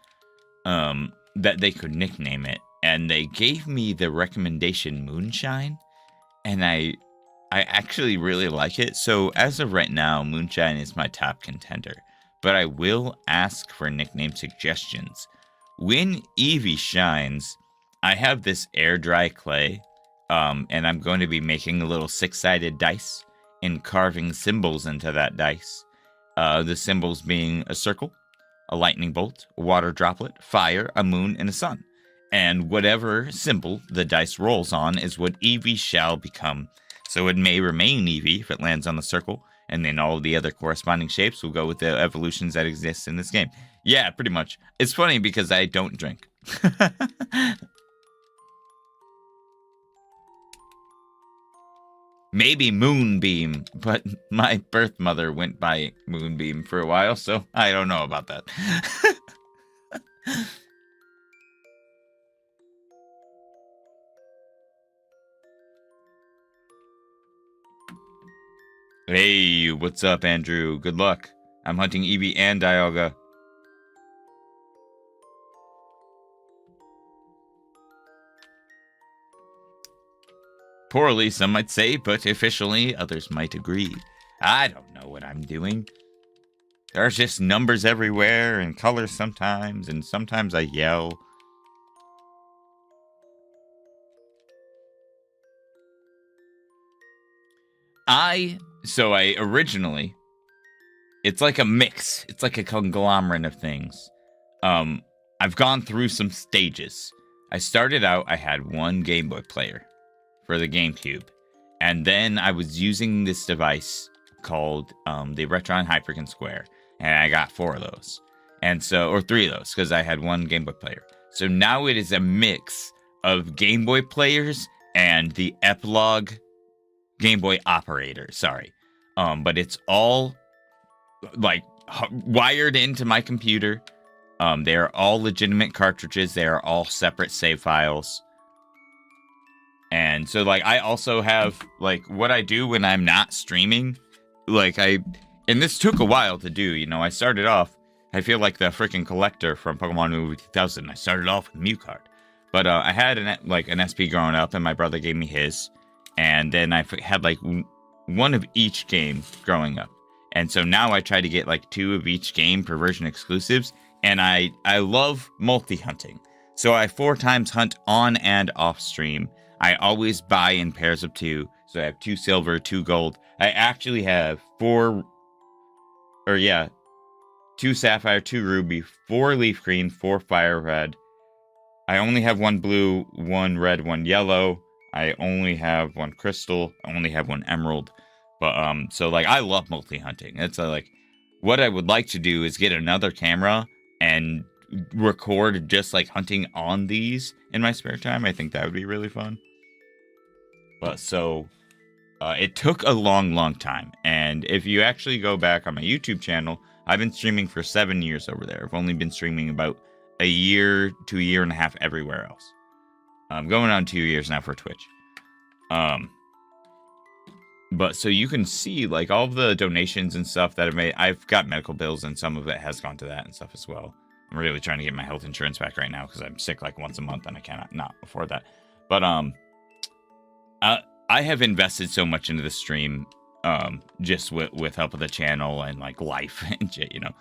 that they could nickname it, and they gave me the recommendation Moonshine, and I actually really like it. So as of right now, Moonshine is my top contender, but I will ask for nickname suggestions. When Eevee shines, I have this air dry clay, and I'm going to be making a little 6-sided dice and carving symbols into that dice. The symbols being a circle, a lightning bolt, a water droplet, fire, a moon, and a sun. And whatever symbol the dice rolls on is what Eevee shall become. So it may remain Eevee if it lands on the circle, and then all the other corresponding shapes will go with the evolutions that exist in this game. Yeah, pretty much. It's funny because I don't drink. Maybe Moonbeam, but my birth mother went by Moonbeam for a while, so I don't know about that. Hey, what's up, Andrew? Good luck. I'm hunting Eevee and Dialga. Poorly, some might say, but officially, others might agree. I don't know what I'm doing. There's just numbers everywhere and colors sometimes, and sometimes I yell. So I originally, it's like a mix. It's like a conglomerate of things. I've gone through some stages. I started out, I had one Game Boy player for the GameCube. And then I was using this device called the Retron Hyperkin Square. And I got 4 of those. And so, or 3 of those, because I had one Game Boy player. So now it is a mix of Game Boy players and the Epilogue Game Boy operator, sorry. But it's all like wired into my computer. They are all legitimate cartridges. They are all separate save files. And so, like, I also have, like, what I do when I'm not streaming. Like, and this took a while to do, you know. I started off, I feel like the freaking collector from Pokemon Movie 2000. I started off with a Mew card. But I had, an SP growing up, and my brother gave me his. And then I had, like, one of each game growing up. And so now I try to get, like, 2 of each game for version exclusives. And I love multi-hunting. So I 4 times hunt on and off stream. I always buy in pairs of 2. So I have 2 silver, 2 gold. I actually have 2 sapphire, 2 ruby, 4 leaf green, 4 fire red. I only have 1 blue, 1 red, 1 yellow. I only have 1 crystal. I only have 1 emerald. But, so, like, I love multi-hunting. It's, like, what I would like to do is get another camera and record just, like, hunting on these in my spare time. I think that would be really fun. But, so, it took a long, long time. And if you actually go back on my YouTube channel, I've been streaming for 7 years over there. I've only been streaming about a year to a year and a half everywhere else. I'm going on 2 years now for Twitch. But so you can see, like, all of the donations and stuff that I've made. I've got medical bills, and some of it has gone to that and stuff as well. I'm really trying to get my health insurance back right now because I'm sick like once a month and I cannot not afford that. But I have invested so much into the stream, just with help of the channel and, like, life and shit, you know.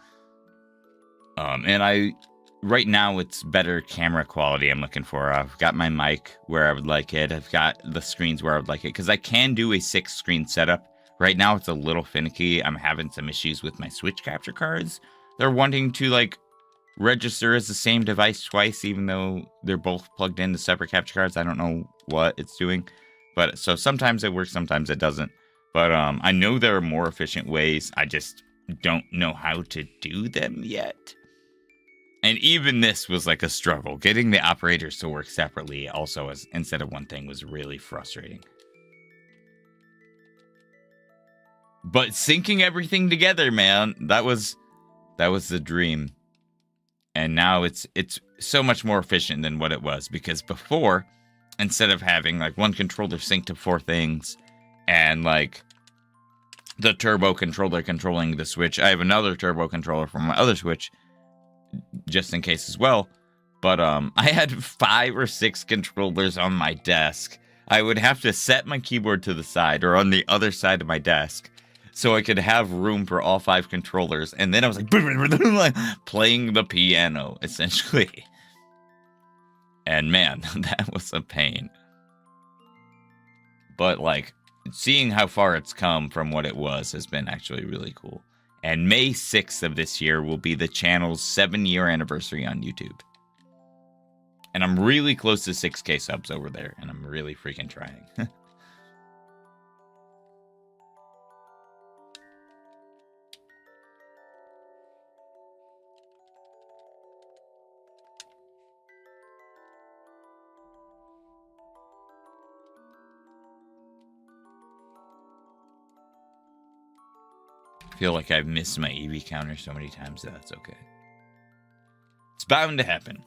And right now it's better camera quality I'm looking for. I've got my mic where I would like it. I've got the screens where I would like it, because I can do a 6-screen setup. Right now it's a little finicky. I'm having some issues with my Switch capture cards. They're wanting to, like, register as the same device twice, even though they're both plugged into separate capture cards. I don't know what it's doing. But so sometimes it works, sometimes it doesn't. But I know there are more efficient ways. I just don't know how to do them yet. And even this was like a struggle. Getting the operators to work separately also as instead of one thing was really frustrating. But syncing everything together, man, that was the dream. And now it's so much more efficient than what it was, because before, instead of having like one controller sync to 4 things and like the turbo controller controlling the switch, I have another turbo controller from my other switch just in case as well. But I had 5 or 6 controllers on my desk. I would have to set my keyboard to the side or on the other side of my desk so I could have room for all 5 controllers. And then I was like playing the piano, essentially. And man, that was a pain. But like, seeing how far it's come from what it was has been actually really cool. And May 6th of this year will be the channel's 7-year anniversary on YouTube. And I'm really close to 6K subs over there, and I'm really freaking trying. I feel like I've missed my Eevee counter so many times that that's okay. It's bound to happen.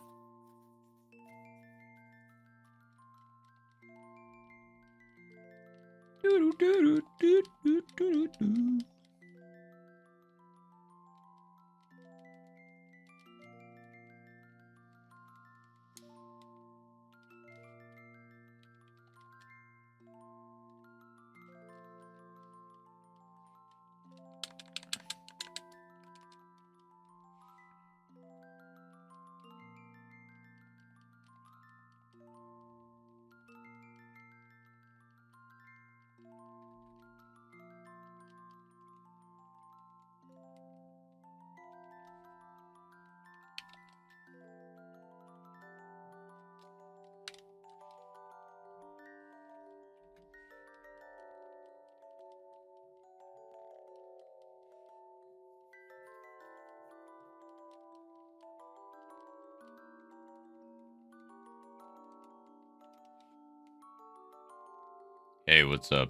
Hey, what's up?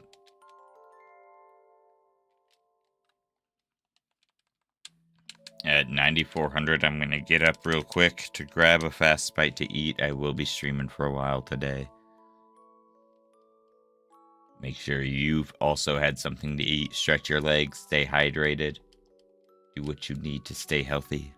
At 9400, I'm gonna get up real quick to grab a fast bite to eat. I will be streaming for a while today. Make sure you've also had something to eat. Stretch your legs, stay hydrated, do what you need to stay healthy.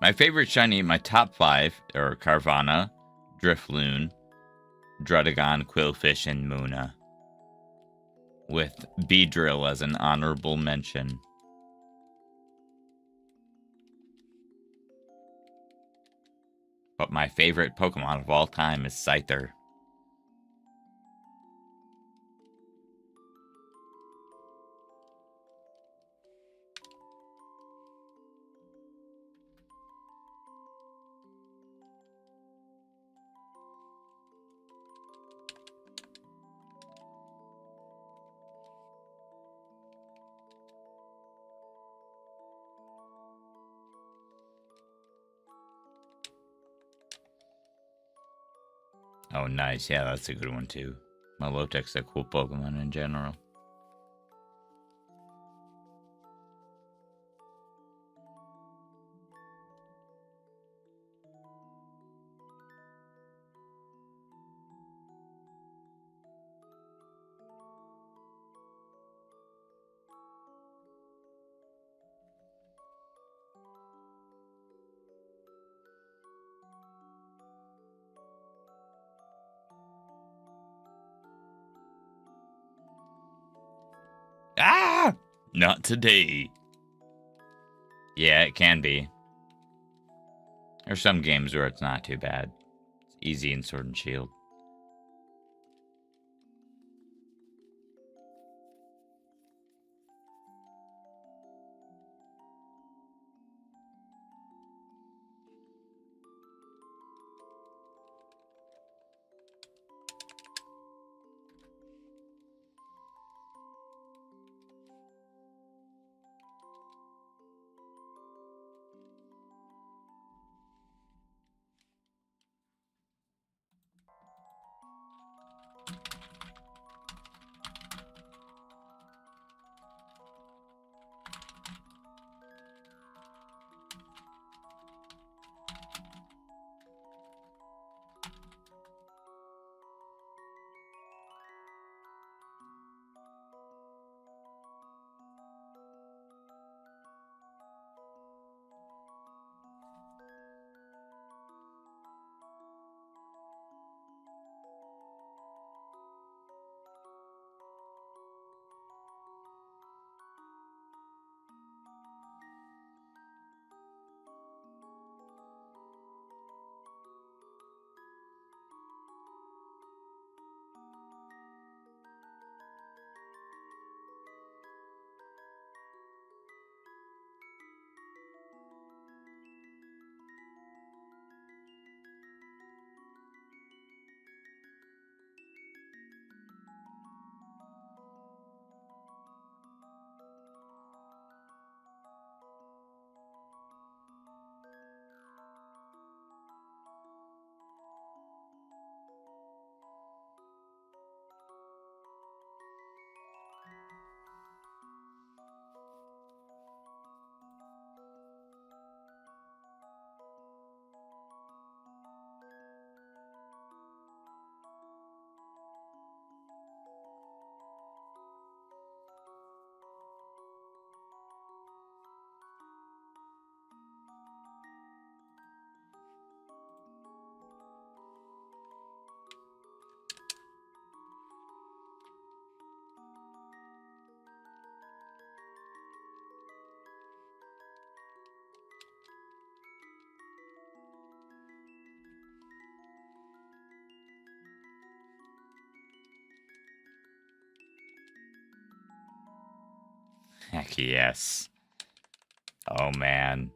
My favorite shiny, my top 5 are Carvana, Drifloon, Drudagon, Quillfish, and Muna, with Beedrill as an honorable mention. But my favorite Pokemon of all time is Scyther. Oh, nice. Yeah, that's a good one, too. Milotic's a cool Pokemon in general. Not today. Yeah, it can be. There's some games where it's not too bad. It's easy in Sword and Shield. Heck yes. Oh, man.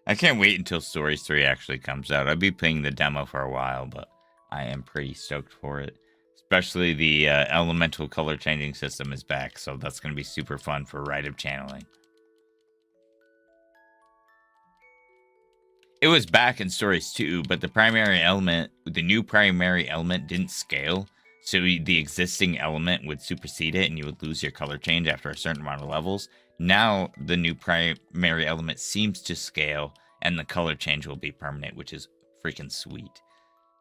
I can't wait until Stories 3 actually comes out. I've been playing the demo for a while, but I am pretty stoked for it. Especially the elemental color changing system is back, so that's going to be super fun for Rite of Channeling. It was back in Stories 2, but the new primary element didn't scale. So the existing element would supersede it and you would lose your color change after a certain amount of levels. Now the new primary element seems to scale and the color change will be permanent, which is freaking sweet.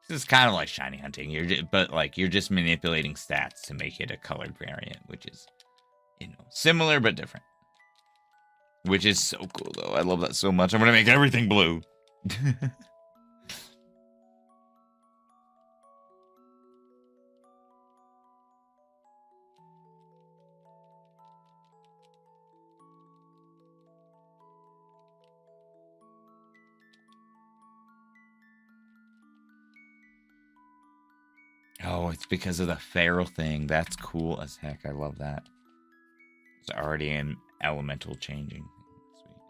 This is kind of like shiny hunting, you're just manipulating stats to make it a colored variant, which is, similar but different. Which is so cool though. I love that so much. I'm gonna make everything blue. Oh, it's because of the feral thing. That's cool as heck. I love that. It's already an elemental changing. Sweet.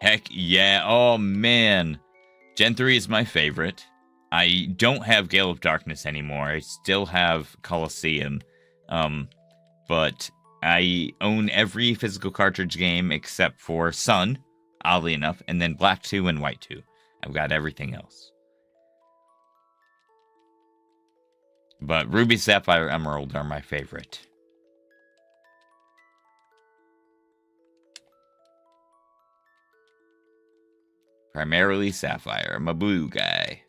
Heck yeah. Oh, man. Gen 3 is my favorite. I don't have Gale of Darkness anymore. I still have Colosseum. But I own every physical cartridge game except for Sun, oddly enough, and then Black 2 and White 2. I've got everything else. But Ruby, Sapphire, Emerald are my favorite. Primarily Sapphire. I'm a blue guy.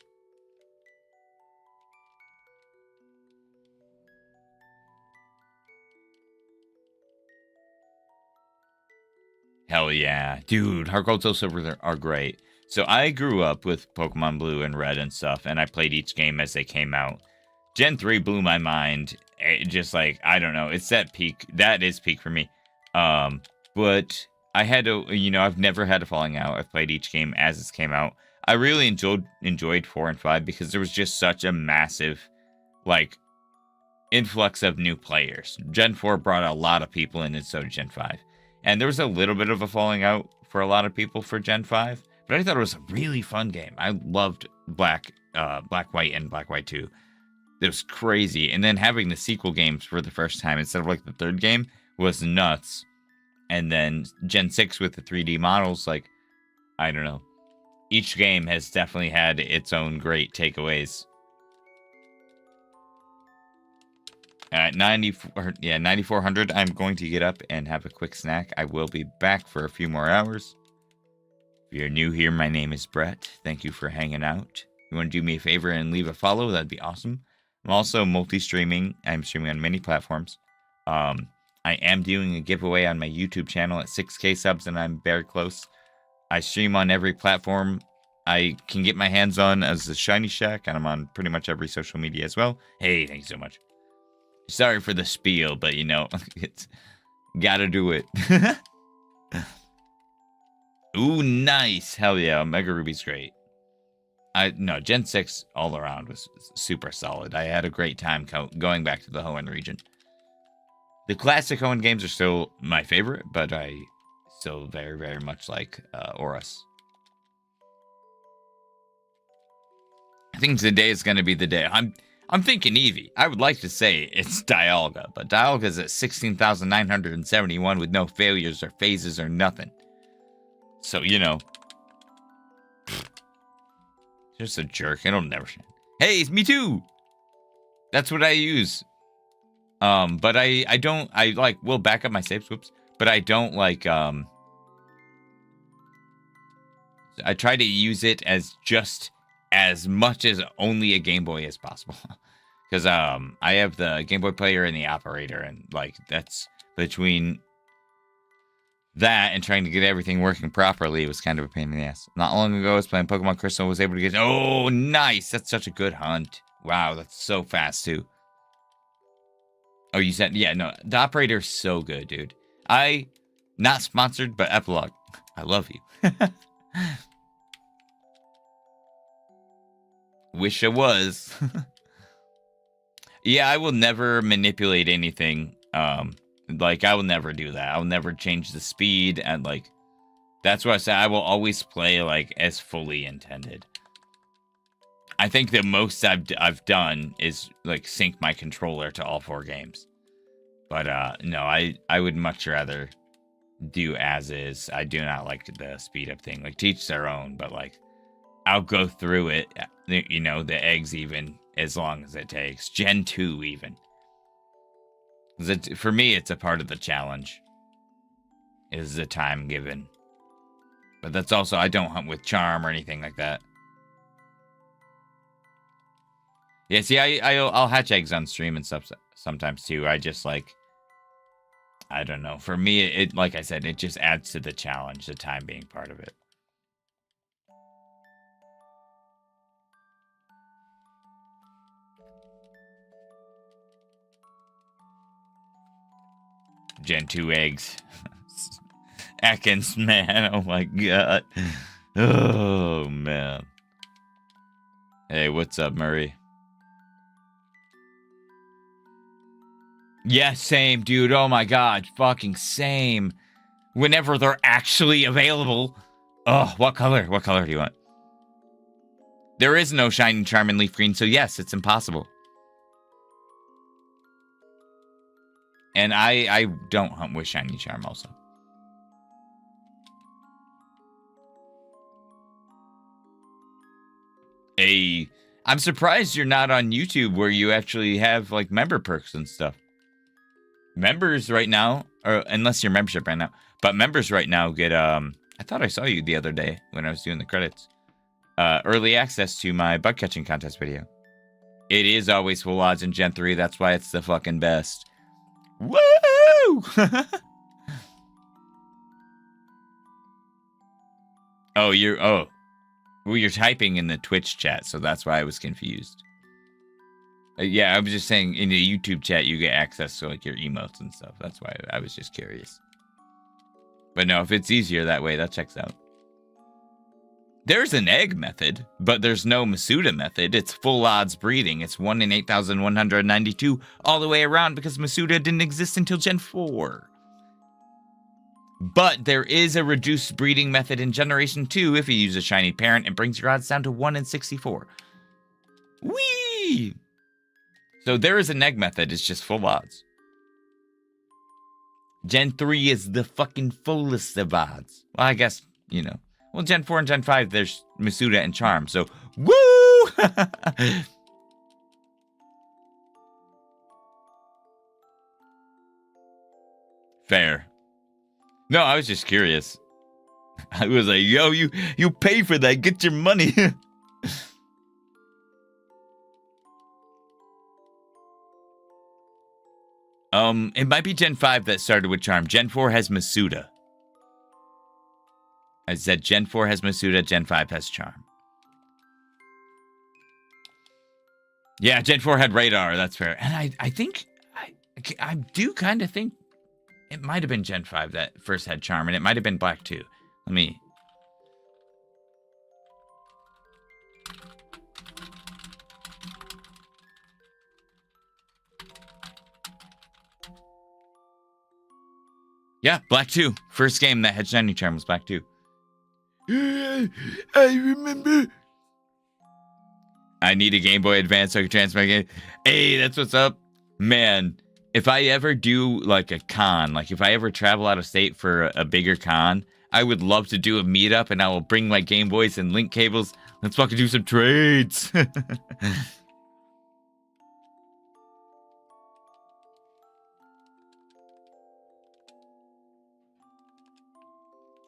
Hell yeah. Dude, Heart Gold, Soul Silver are great. So I grew up with Pokemon Blue and Red and stuff, and I played each game as they came out. Gen 3 blew my mind. It just like, I don't know. It's that peak. That is peak for me. But I had to, I've never had a falling out. I've played each game as it came out. I really enjoyed 4 and 5 because there was just such a massive, like, influx of new players. Gen 4 brought a lot of people in, and so did Gen 5. And there was a little bit of a falling out for a lot of people for Gen 5, but I thought it was a really fun game. I loved Black, White, and Black, White 2. It was crazy. And then having the sequel games for the first time instead of like the third game was nuts. And then Gen 6 with the 3D models, like, I don't know. Each game has definitely had its own great takeaways. At 9,400, I'm going to get up and have a quick snack. I will be back for a few more hours. If you're new here, my name is Brett. Thank you for hanging out. If you want to do me a favor and leave a follow, that'd be awesome. I'm also multi-streaming. I'm streaming on many platforms. I am doing a giveaway on my YouTube channel at 6K subs, and I'm very close. I stream on every platform I can get my hands on as the Shiny Shack, and I'm on pretty much every social media as well. Hey, thank you so much. Sorry for the spiel, but it's gotta do it. Ooh, nice. Hell yeah, Mega Ruby's great. Gen 6 all around was super solid. I had a great time going back to the Hoenn region. The classic Hoenn games are still my favorite, but I still very, very much like Oras. I think today is going to be the day. I'm thinking Eevee. I would like to say it's Dialga, but Dialga's at 16,971 with no failures or phases or nothing. So, just a jerk. It'll never shine. Hey, it's me too! That's what I use. But I don't, will back up my saves, whoops. But I don't I try to use it as much as only a Game Boy as possible. Because I have the Game Boy player and the operator, and that's between that and trying to get everything working properly, it was kind of a pain in the ass. Not long ago, I was playing Pokemon Crystal and was able to get... Oh, nice! That's such a good hunt. Wow, that's so fast, too. Oh, you said... Yeah, no, the operator's so good, dude. Not sponsored, but Epilogue. I love you. Wish I was. Yeah, I will never manipulate anything. I will never do that. I'll never change the speed, and that's what I say. I will always play as fully intended. I think the most I've done is sync my controller to all 4 games. But no, I would much rather do as is. I do not like the speed up thing. Teach their own, but I'll go through it. The eggs even as long as it takes. Gen 2 even. For me, it's a part of the challenge. Is the time given. But that's also, I don't hunt with charm or anything like that. Yeah, see, I'll hatch eggs on stream and stuff sometimes too. I just I don't know. For me, it like I said, it just adds to the challenge, the time being part of it. Gen 2 eggs. Ekans, man. Oh my god. Oh, man. Hey, what's up, Murray? Yeah, same, dude. Oh my god. Fucking same. Whenever they're actually available. Oh, what color? What color do you want? There is no Shining Charm in Leaf Green, so yes, it's impossible. And I don't hunt with Shiny Charm also. I'm surprised you're not on YouTube where you actually have member perks and stuff. Members right now, or unless your membership right now, but members right now get I thought I saw you the other day when I was doing the credits. Early access to my bug catching contest video. It is always full odds in Gen 3, that's why it's the fucking best. Woo! Well, you're typing in the Twitch chat, so that's why I was confused. Yeah, I was just saying in the YouTube chat you get access to like your emotes and stuff. That's why I was just curious. But no, if it's easier that way, that checks out. There's an egg method, but there's no Masuda method. It's full odds breeding. It's 1 in 8,192 all the way around because Masuda didn't exist until Gen 4. But there is a reduced breeding method in Generation 2 if you use a shiny parent. It brings your odds down to 1 in 64. Whee! So there is an egg method. It's just full odds. Gen 3 is the fucking fullest of odds. Well, I guess, you know. Well, Gen 4 and Gen 5, there's Masuda and Charm, so woo! Fair. No, I was just curious. I was like, yo, you pay for that, get your money. It might be Gen 5 that started with Charm. Gen 4 has Masuda. I said Gen 4 has Masuda, Gen 5 has Charm. Yeah, Gen 4 had Radar, that's fair. And I think, I do kind of think it might have been Gen 5 that first had Charm, and it might have been Black too. Let me... Yeah, Black 2. First game that had Shiny Charm was Black 2. I remember. I need a Game Boy Advance so I can transfer my game. Hey, that's what's up. Man, if I ever do like a con, like if I ever travel out of state for a bigger con, I would love to do a meetup and I will bring my Game Boys and link cables. Let's fucking do some trades.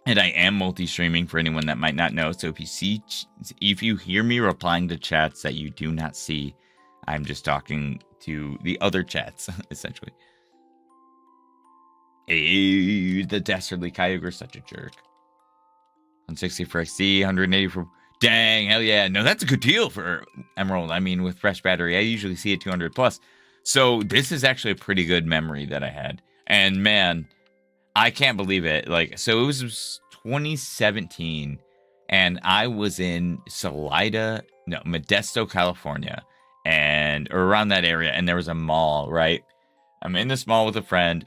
And I am multi-streaming for anyone that might not know. So if you hear me replying to chats that you do not see, I'm just talking to the other chats, essentially. Hey, the dastardly Kyogre's such a jerk. 160 for XD, 180 for... Dang, hell yeah. No, that's a good deal for Emerald. I mean, with fresh battery, I usually see it 200 plus. So this is actually a pretty good memory that I had. And man... I can't believe it. Like, so it was 2017, and I was in Modesto, California, or around that area, and there was a mall, right? I'm in this mall with a friend,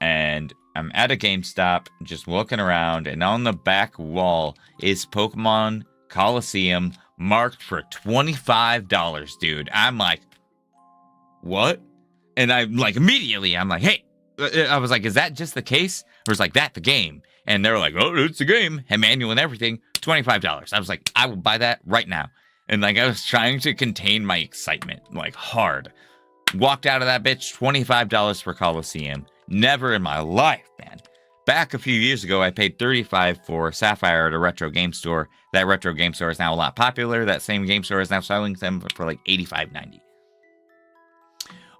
and I'm at a GameStop, just looking around, and on the back wall is Pokemon Coliseum, marked for $25, dude. I'm like, what? And I'm like, immediately, I'm like, hey, I was like, is that just the case? Or is like that the game? And they were like, oh, it's the game. And manual and everything, $25. I was like, I will buy that right now. And like, I was trying to contain my excitement, like hard. Walked out of that bitch, $25 for Coliseum. Never in my life, man. Back a few years ago, I paid $35 for Sapphire at a retro game store. That retro game store is now a lot popular. That same game store is now selling them for like $85.90.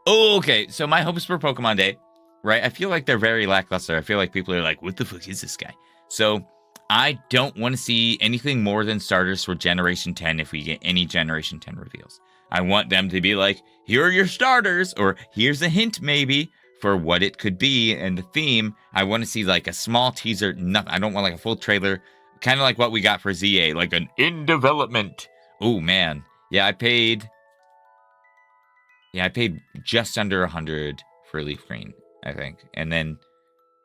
Okay, so my hopes for Pokemon Day. Right? I feel like they're very lackluster. I feel like people are like, what the fuck is this guy? So I don't want to see anything more than starters for Generation 10 if we get any Generation 10 reveals. I want them to be like, here are your starters, or here's a hint maybe for what it could be and the theme. I want to see like a small teaser. Nothing. I don't want like a full trailer. Kind of like what we got for ZA, like an in development. Oh man. Yeah, I paid just under 100 for Leaf Green, I think. And then,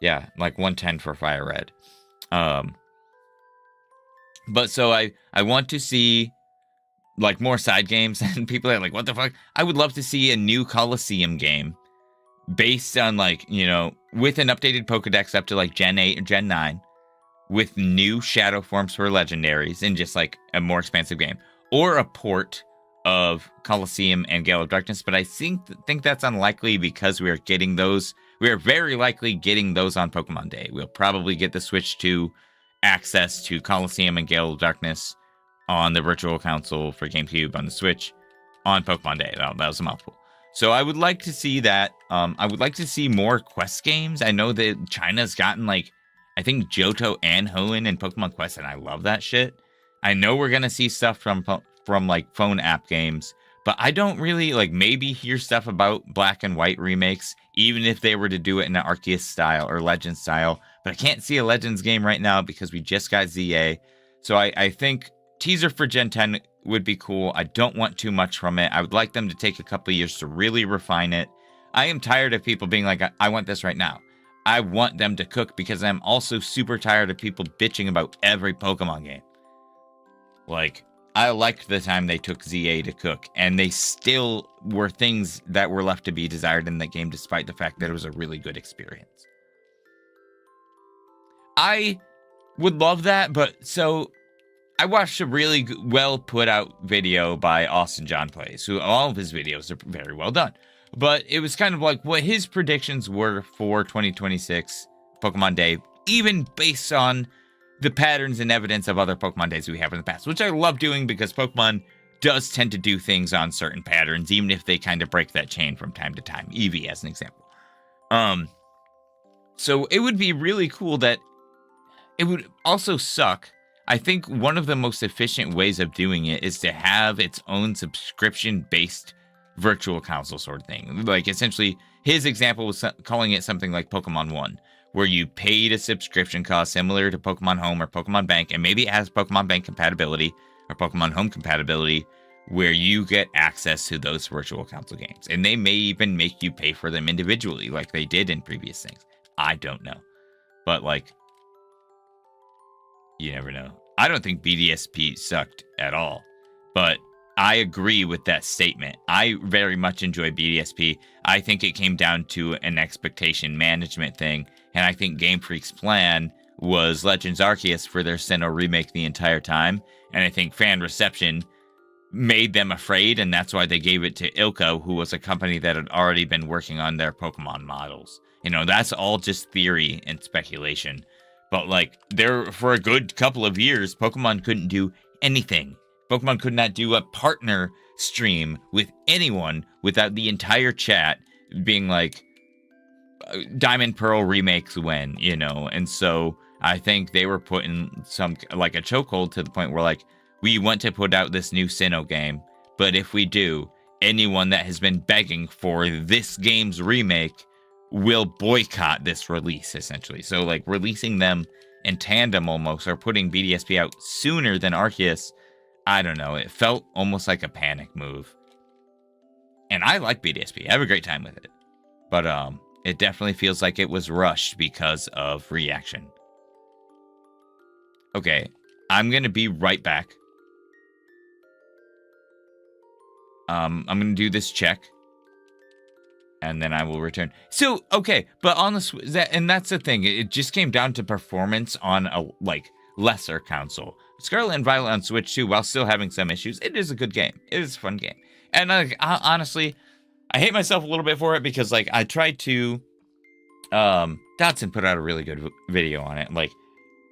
yeah, like 110 for Fire Red. But so I want to see like more side games, and people are like, what the fuck? I would love to see a new Coliseum game based on like, you know, with an updated Pokedex up to like Gen 8 or Gen 9 with new shadow forms for legendaries and just like a more expansive game, or a port of Coliseum and Gale of Darkness. But I think that's unlikely because we are getting those. We are very likely getting those on Pokemon Day. We'll probably get the Switch 2 access to Coliseum and Gale of Darkness on the Virtual Console for GameCube on the Switch on Pokemon Day. That was a mouthful. So I would like to see that. I would like to see more Quest games. I know that China's gotten like, I think Johto and Hoenn in Pokemon Quest, and I love that shit. I know we're gonna see stuff from like phone app games, But I don't really, like, maybe hear stuff about Black and White remakes, even if they were to do it in an Arceus style or Legends style. But I can't see a Legends game right now because we just got ZA. So I think teaser for Gen 10 would be cool. I don't want too much from it. I would like them to take a couple of years to really refine it. I am tired of people being like, I want this right now. I want them to cook because I'm also super tired of people bitching about every Pokemon game. Like, I liked the time they took ZA to cook, and they still were things that were left to be desired in that game, despite the fact that it was a really good experience. I would love that, but so I watched a really well put out video by Austin John Plays, who all of his videos are very well done. But it was kind of like what his predictions were for 2026 Pokemon Day, even based on the patterns and evidence of other Pokemon Days we have in the past, which I love doing because Pokemon does tend to do things on certain patterns, even if they kind of break that chain from time to time. Eevee, as an example. So it would be really cool that it would also suck. I think one of the most efficient ways of doing it is to have its own subscription-based virtual console sort of thing. Like, essentially, his example was calling it something like Pokemon One, where you paid a subscription cost similar to Pokemon Home or Pokemon Bank, and maybe it has Pokemon Bank compatibility or Pokemon Home compatibility, where you get access to those virtual console games. And they may even make you pay for them individually, like they did in previous things. I don't know. But, like, you never know. I don't think BDSP sucked at all, but I agree with that statement. I very much enjoy BDSP. I think it came down to an expectation management thing, and I think Game Freak's plan was Legends Arceus for their Sinnoh remake the entire time, and I think fan reception made them afraid, and that's why they gave it to Ilko, who was a company that had already been working on their Pokemon models. You know, that's all just theory and speculation. But, like, there, for a good couple of years, Pokemon couldn't do anything. Pokemon could not do a partner stream with anyone without the entire chat being like, Diamond Pearl remakes when, you know? And so I think they were put in some, like, a chokehold to the point where, like, we want to put out this new Sinnoh game, but if we do, anyone that has been begging for this game's remake will boycott this release, essentially. So, like, releasing them in tandem almost, or putting BDSP out sooner than Arceus, I don't know. It felt almost like a panic move. And I like BDSP. I have a great time with it. But it definitely feels like it was rushed because of reaction. Okay, I'm going to be right back. I'm going to do this check. And then I will return. So, okay, but on the and that's the thing. It just came down to performance on a, like, lesser console. Scarlet and Violet on Switch 2, while still having some issues, it is a good game. It is a fun game. And honestly, I hate myself a little bit for it because, like, I tried to, Dotson put out a really good video on it. Like,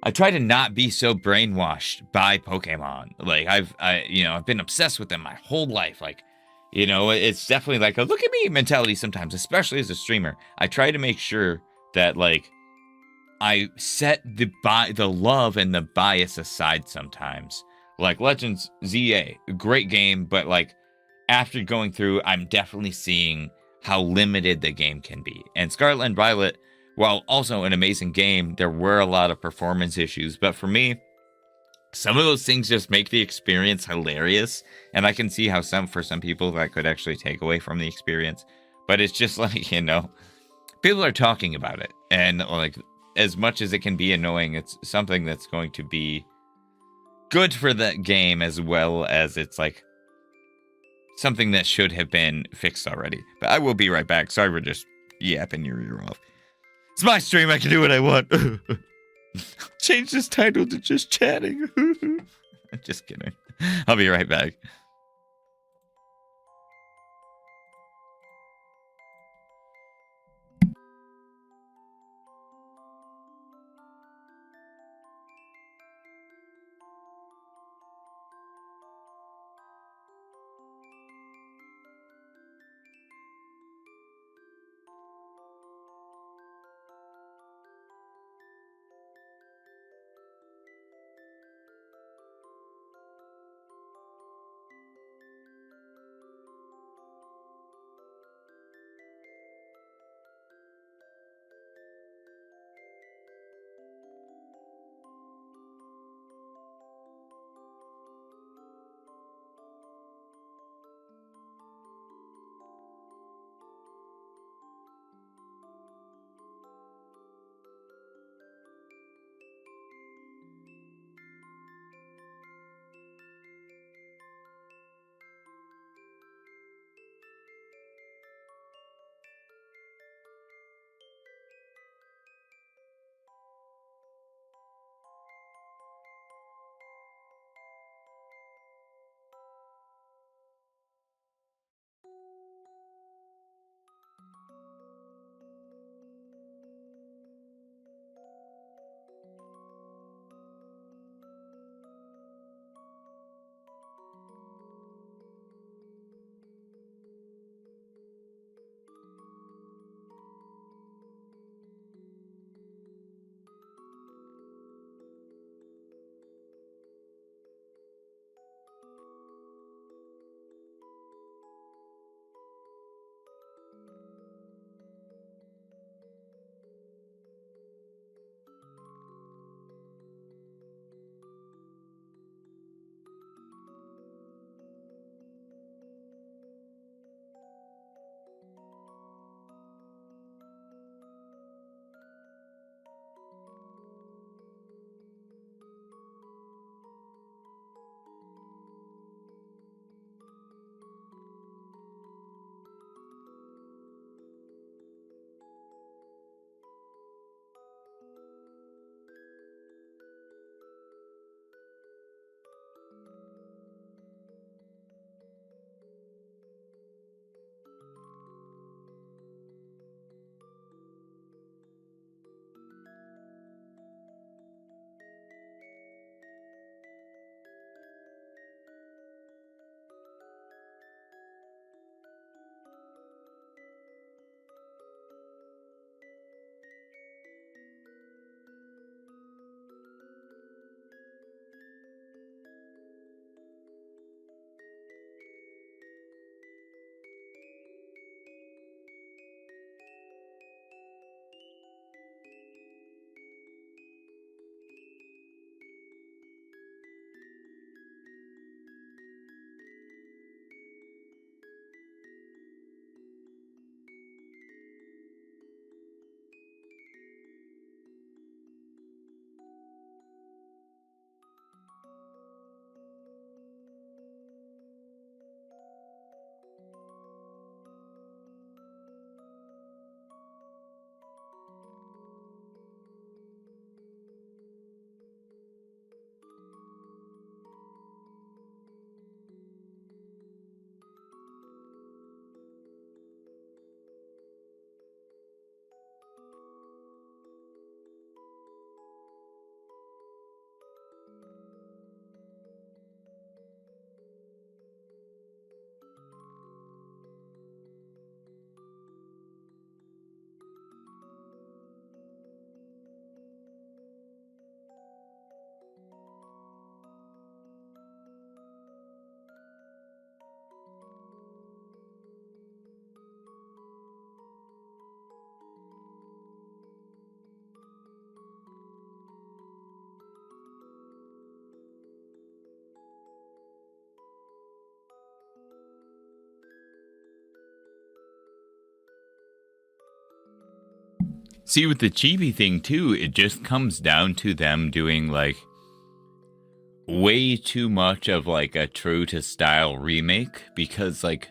I try to not be so brainwashed by Pokemon. Like, I've been obsessed with them my whole life. Like, you know, it's definitely like a look at me mentality sometimes, especially as a streamer. I try to make sure that, like, I set the love and the bias aside sometimes. Like, Legends ZA, great game, but, like, after going through, I'm definitely seeing how limited the game can be. And Scarlet and Violet, while also an amazing game, there were a lot of performance issues. But for me, some of those things just make the experience hilarious, and I can see how for some people that could actually take away from the experience. But it's just like, you know, people are talking about it, and, like, as much as it can be annoying, it's something that's going to be good for the game, as well as it's like something that should have been fixed already. But I will be right back. Sorry for just yapping your ear off. It's my stream. I can do what I want. Change this title to just chatting. Just kidding. I'll be right back. See, with the chibi thing too, it just comes down to them doing like way too much of like a true to style remake, because like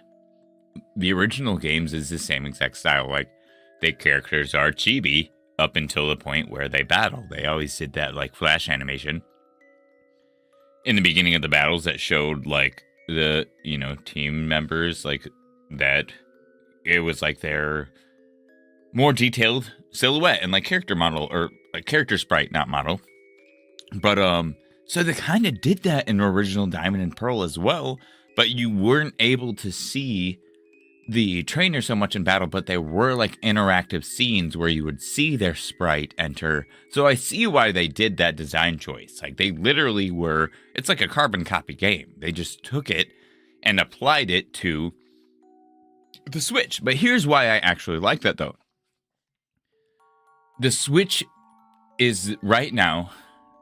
the original games is the same exact style. Like the characters are chibi up until the point where they battle. They always did that like flash animation in the beginning of the battles that showed like the, you know, team members, like that it was like their more detailed silhouette and like character model, or like character sprite, not model. But so they kind of did that in original Diamond and Pearl as well, but you weren't able to see the trainer so much in battle, but there were like interactive scenes where you would see their sprite enter. So I see why they did that design choice. Like they literally were, it's like a carbon copy game. They just took it and applied it to the Switch. But here's why I actually like that though. The Switch is right now,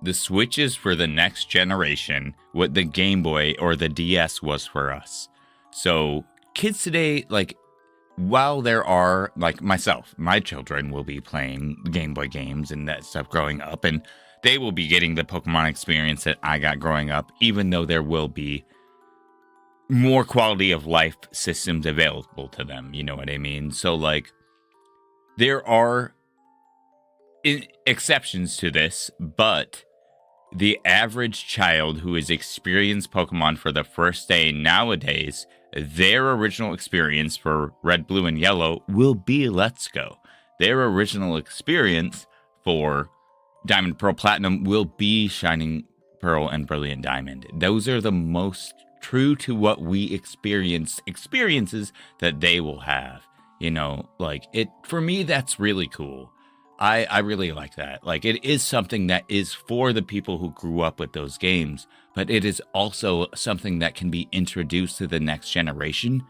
the Switch is for the next generation what the Game Boy or the DS was for us. So kids today, like, while there are, like myself, my children will be playing Game Boy games and that stuff growing up, and they will be getting the Pokemon experience that I got growing up, even though there will be more quality of life systems available to them. You know what I mean? So, like, there are exceptions to this, but the average child who has experienced Pokemon for the first day nowadays, their original experience for Red, Blue, and Yellow will be Let's Go. Their original experience for Diamond, Pearl, Platinum will be Shining Pearl and Brilliant Diamond. Those are the most true to what we experiences that they will have. You know, like it, for me, that's really cool. I really like that. Like, it is something that is for the people who grew up with those games, but it is also something that can be introduced to the next generation,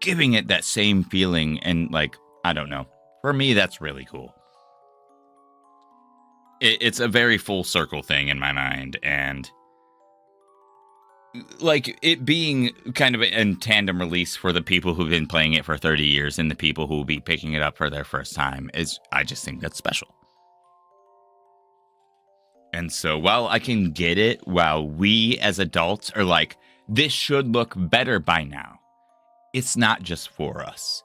giving it that same feeling. And like, I don't know. For me, that's really cool. It's a very full circle thing in my mind. And like it being kind of in tandem release for the people who've been playing it for 30 years and the people who will be picking it up for their first time is, I just think that's special. And so while I can get it, while we as adults are like, this should look better by now, it's not just for us.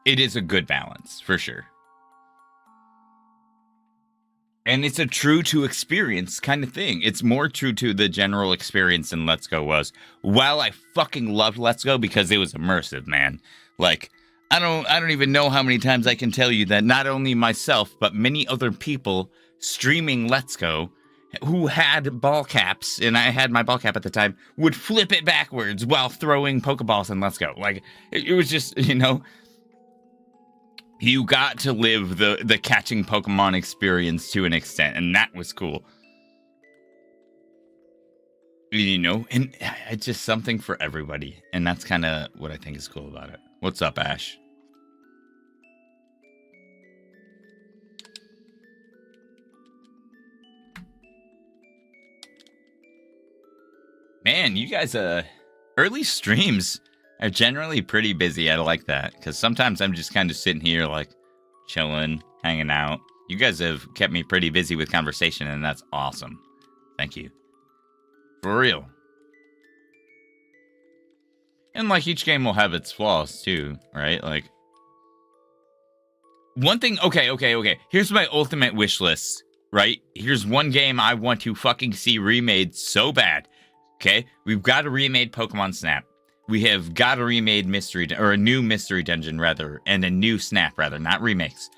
It is a good balance, for sure. And it's a true to experience kind of thing. It's more true to the general experience than Let's Go was. While I fucking loved Let's Go because it was immersive, man. Like, I don't even know how many times I can tell you that not only myself, but many other people streaming Let's Go who had ball caps, and I had my ball cap at the time, would flip it backwards while throwing Pokeballs in Let's Go. Like, it was just, you know, you got to live the catching Pokemon experience to an extent, and that was cool. You know, and it's just something for everybody, and that's kind of what I think is cool about it. What's up, Ash? Man, you guys, early streams are generally pretty busy. I like that, because sometimes I'm just kind of sitting here, like, chilling, hanging out. You guys have kept me pretty busy with conversation, and that's awesome. Thank you. For real. And, like, each game will have its flaws, too, right? Like, one thing, okay. Here's my ultimate wish list, right? Here's one game I want to fucking see remade so bad, okay? We've got a remade Pokemon Snap. We have got a remade a new Mystery Dungeon, rather, and a new Snap, rather, not remakes.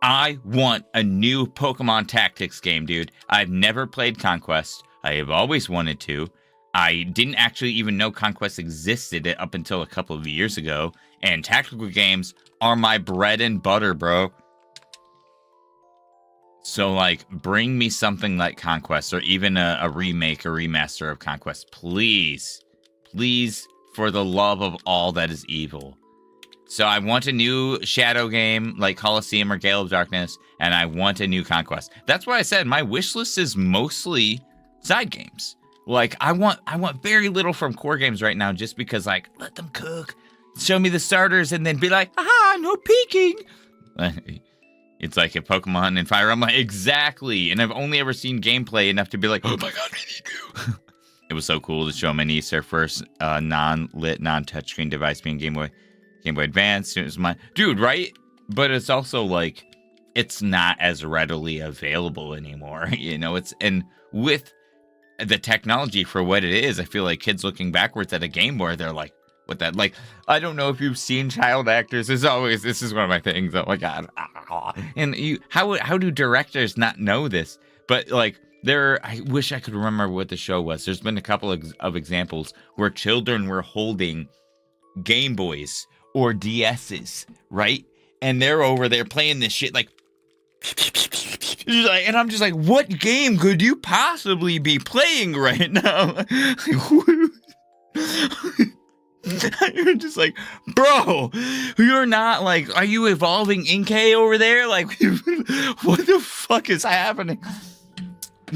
I want a new Pokemon Tactics game, dude. I've never played Conquest. I have always wanted to. I didn't actually even know Conquest existed up until a couple of years ago, and tactical games are my bread and butter, bro. So, like, bring me something like Conquest, or even a remake or remaster of Conquest, please. Please. For the love of all that is evil. So I want a new Shadow game like Colosseum or Gale of Darkness, and I want a new Conquest. That's why I said my wish list is mostly side games. Like, I want very little from core games right now, just because, like, let them cook, show me the starters, and then be like, aha, no peeking. It's like a Pokemon and Fire Emblem, exactly. And I've only ever seen gameplay enough to be like, oh my god, we need to. It was so cool to show my niece her first non-lit, non-touchscreen device being Game Boy Advance. It was my dude, right? But it's also like, it's not as readily available anymore. You know, and with the technology for what it is, I feel like kids looking backwards at a Game Boy, they're like, what that, like, I don't know if you've seen child actors. This is one of my things. Oh my god. And how do directors not know this? But like, I wish I could remember what the show was. There's been a couple of examples where children were holding Game Boys or DSs, right? And they're over there playing this shit like, and I'm just like, what game could you possibly be playing right now? You're just like, bro, you're not like, are you evolving Inkay over there? Like, what the fuck is happening?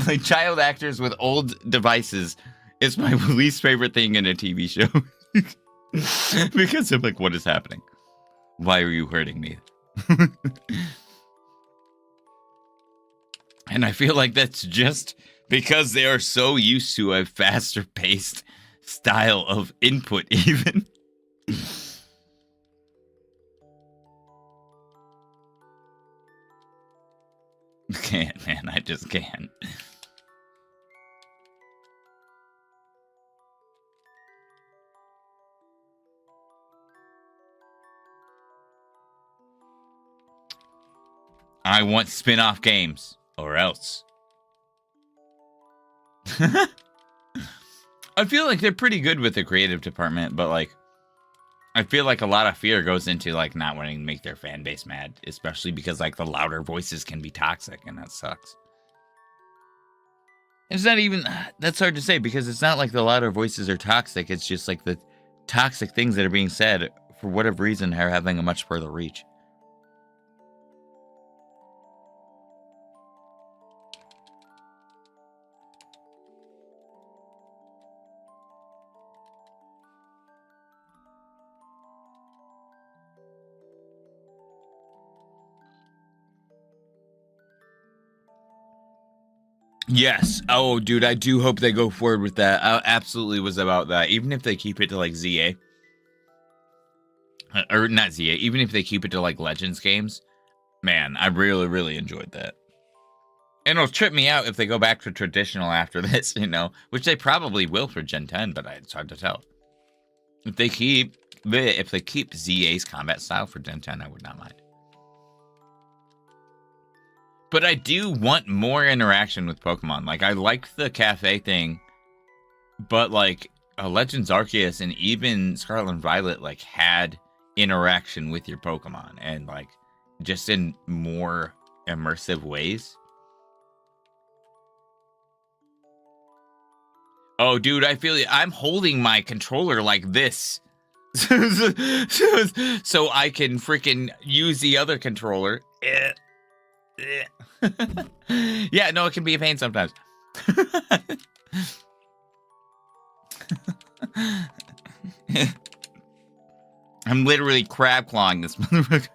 Like, child actors with old devices is my least favorite thing in a TV show. Because I'm like, what is happening? Why are you hurting me? And I feel like that's just because they are so used to a faster paced style of input, even. Can't, man. I just can't. I want spin-off games, or else. I feel like they're pretty good with the creative department, but like, I feel like a lot of fear goes into like not wanting to make their fan base mad, especially because like the louder voices can be toxic, and that sucks. It's not even, that's hard to say, because it's not like the louder voices are toxic. It's just like the toxic things that are being said, for whatever reason, are having a much further reach. Yes. Oh, dude, I do hope they go forward with that. I absolutely was about that. Even if they keep it to like ZA. Or not ZA. Even if they keep it to like Legends games. Man, I really, really enjoyed that. And it'll trip me out if they go back to traditional after this, you know. Which they probably will for Gen 10, but it's hard to tell. If they keep ZA's combat style for Gen 10, I would not mind. But I do want more interaction with Pokemon. Like, I liked the cafe thing, but like Legends Arceus and even Scarlet and Violet like had interaction with your Pokemon, and like just in more immersive ways. Oh, dude, I feel I'm holding my controller like this. So I can freaking use the other controller. Yeah, no, it can be a pain sometimes. I'm literally crab clawing this motherfucker.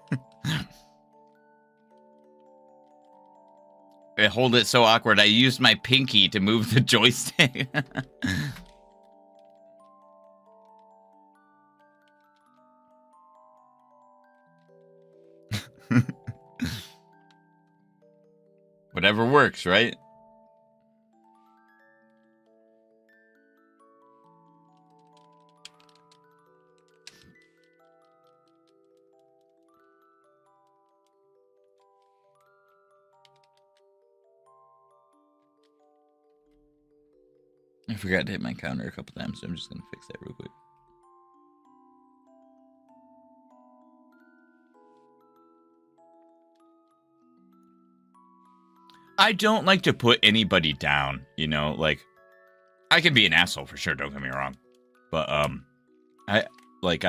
I hold it so awkward. I used my pinky to move the joystick. Whatever works, right? I forgot to hit my counter a couple times, so I'm just going to fix that real quick. I don't like to put anybody down, you know, like, I can be an asshole for sure, don't get me wrong. But, I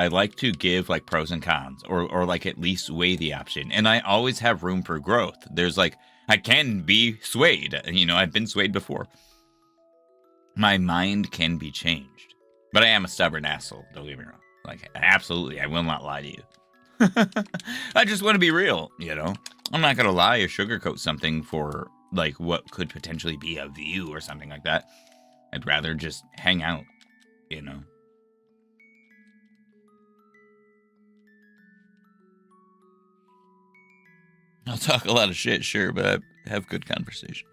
like to give, like, pros and cons, or like, at least weigh the option. And I always have room for growth. There's, like, I can be swayed. You know, I've been swayed before. My mind can be changed. But I am a stubborn asshole, don't get me wrong. Like, absolutely, I will not lie to you. I just want to be real, you know? I'm not going to lie or sugarcoat something for, like, what could potentially be a view or something like that. I'd rather just hang out, you know? I'll talk a lot of shit, sure, but I have good conversation.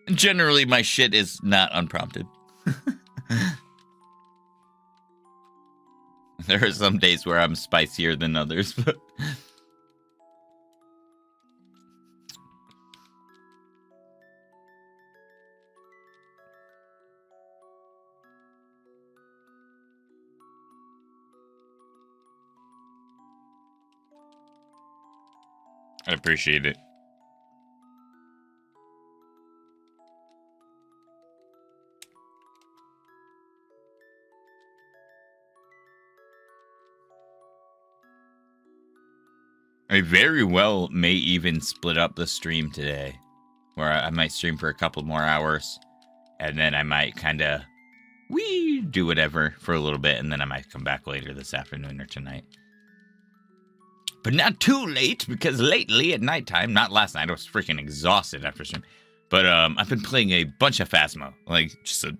And generally, my shit is not unprompted. There are some days where I'm spicier than others, but... I appreciate it. I very well may even split up the stream today, where I might stream for a couple more hours, and then I might kind of do whatever for a little bit, and then I might come back later this afternoon or tonight. But not too late, because lately at nighttime, not last night, I was freaking exhausted after stream, but I've been playing a bunch of Phasmo, like just a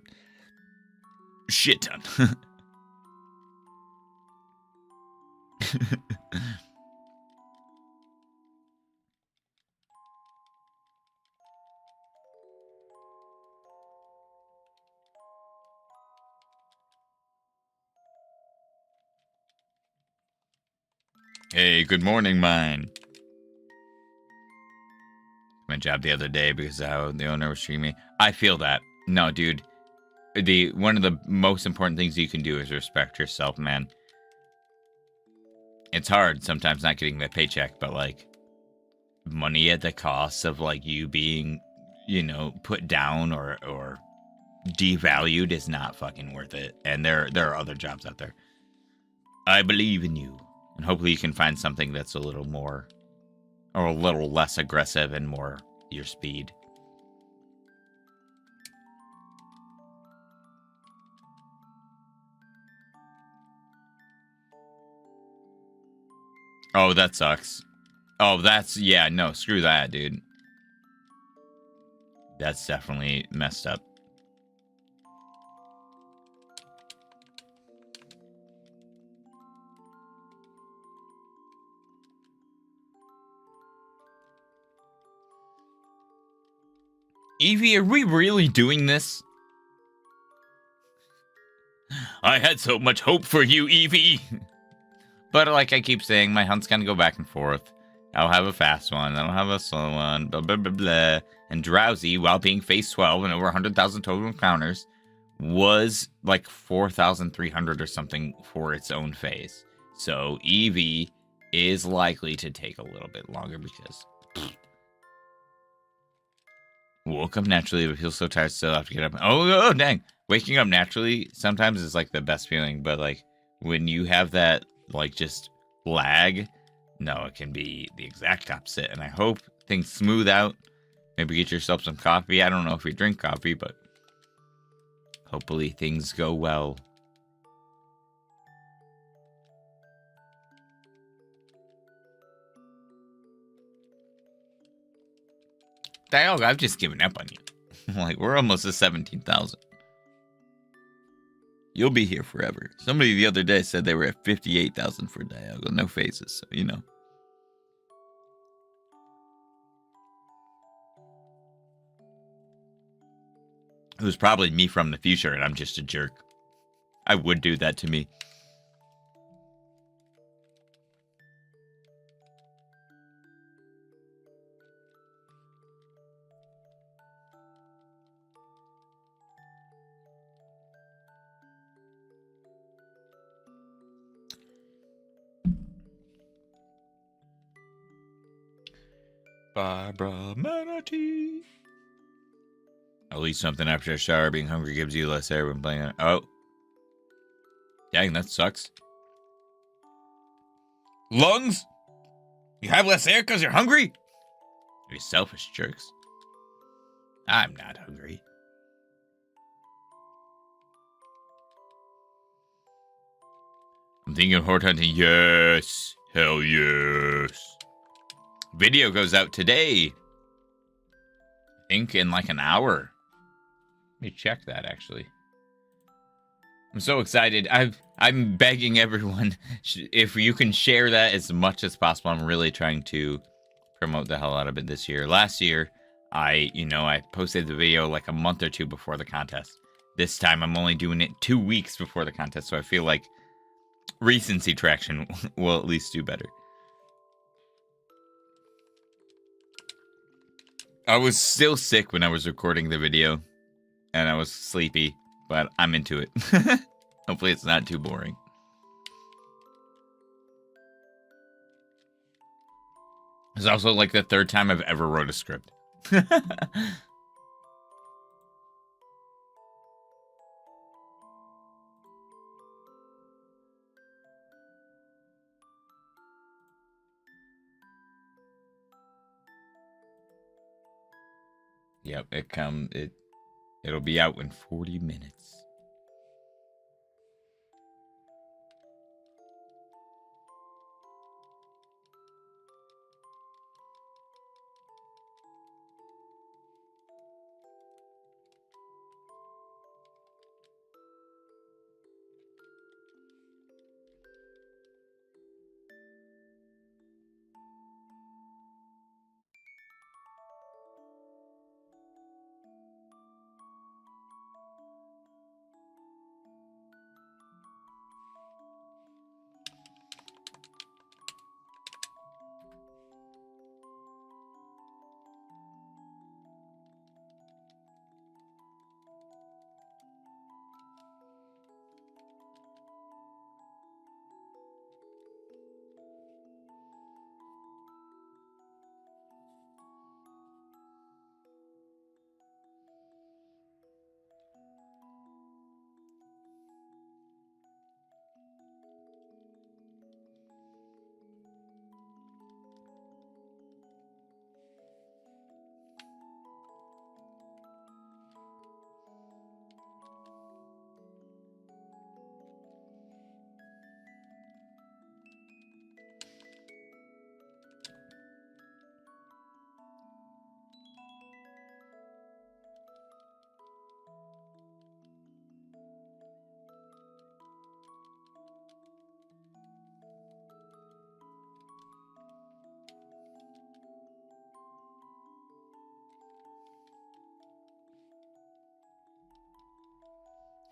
shit ton. Hey, good morning, mine. My job the other day because how the owner was treating me. I feel that. No, dude. One of the most important things you can do is respect yourself, man. It's hard sometimes not getting that paycheck, but like money at the cost of like you being, you know, put down or devalued is not fucking worth it. And there are other jobs out there. I believe in you. And hopefully you can find something that's a little more or a little less aggressive and more your speed. Oh, that sucks. Oh, yeah, no, screw that, dude. That's definitely messed up. Eevee, are we really doing this? I had so much hope for you, Eevee. But like I keep saying, my hunt's gonna go back and forth. I'll have a fast one, I'll have a slow one, blah, blah, blah, blah. And Drowsy, while being phase 12 and over 100,000 total encounters, was like 4,300 or something for its own phase. So Eevee is likely to take a little bit longer because... Woke up naturally, but feel so tired still have to get up. Oh, dang. Waking up naturally sometimes is like the best feeling, but like when you have that like just lag, no, it can be the exact opposite. And I hope things smooth out. Maybe get yourself some coffee. I don't know if you drink coffee, but hopefully things go well. Dialga, I've just given up on you. Like, we're almost at 17,000. You'll be here forever. Somebody the other day said they were at 58,000 for Dialga. No phases, so you know. It was probably me from the future, and I'm just a jerk. I would do that to me. Barbara Manatee. I'll eat something after a shower. Being hungry gives you less air when playing it. Oh. Dang, that sucks. Lungs? You have less air because you're hungry? You selfish jerks. I'm not hungry. I'm thinking of horde hunting. Yes. Hell yes. Video goes out today. I think in like an hour. Let me check that actually. I'm so excited. I'm begging everyone if you can share that as much as possible. I'm really trying to promote the hell out of it this year. Last year, I posted the video like a month or two before the contest. This time I'm only doing it 2 weeks before the contest, so I feel like recency traction will at least do better. I was still sick when I was recording the video, and I was sleepy, but I'm into it. Hopefully it's not too boring. It's also like the third time I've ever wrote a script. Yep, it'll be out in 40 minutes.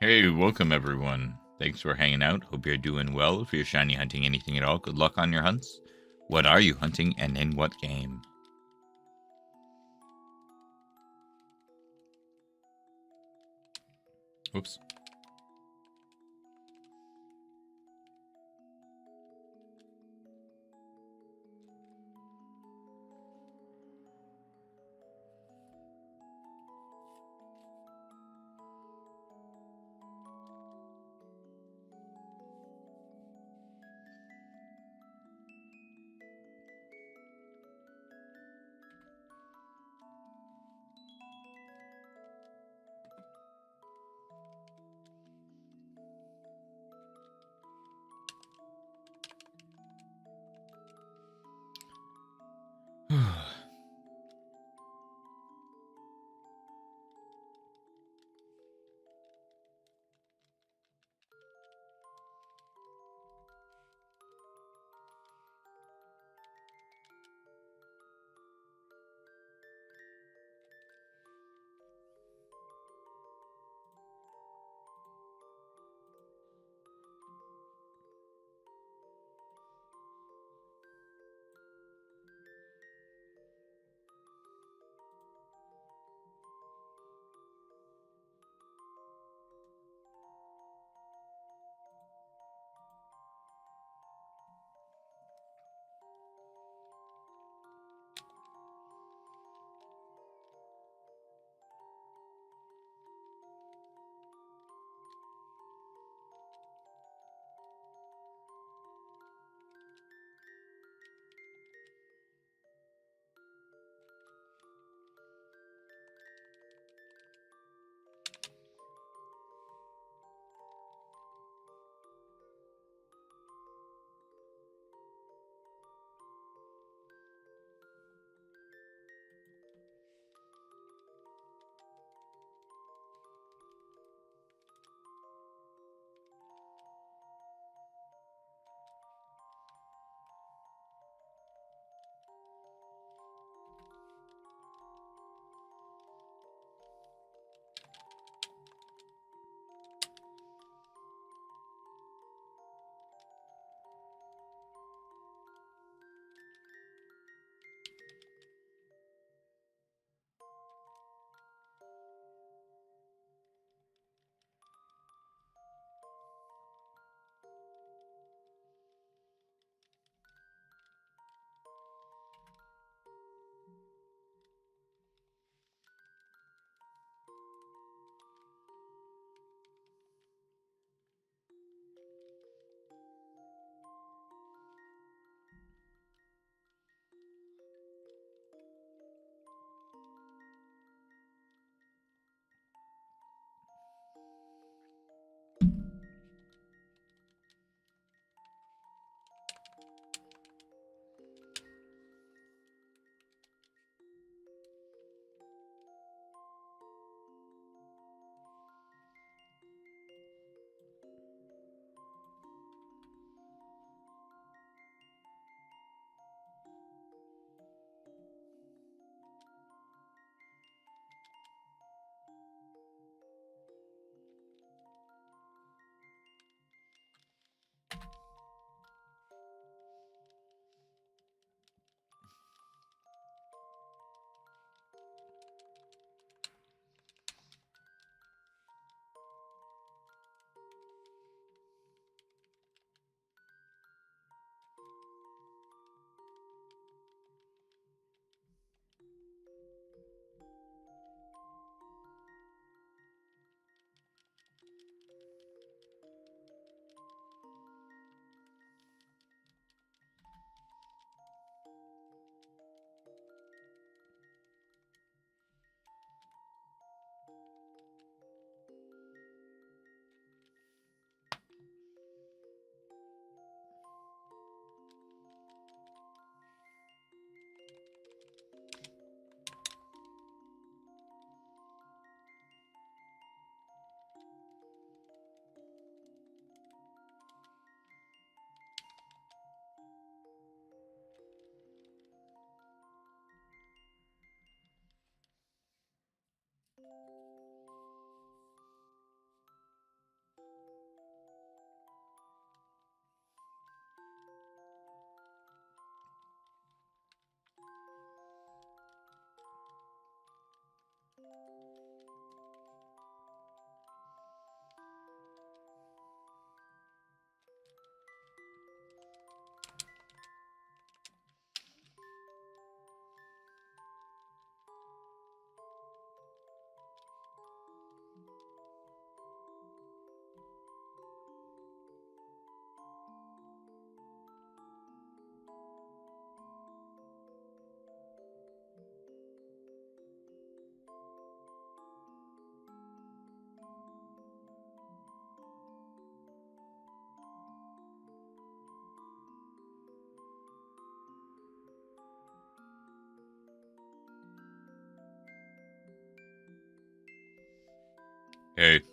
Hey, welcome everyone. Thanks for hanging out. Hope you're doing well. If you're shiny hunting anything at all, good luck on your hunts. What are you hunting and in what game? Oops.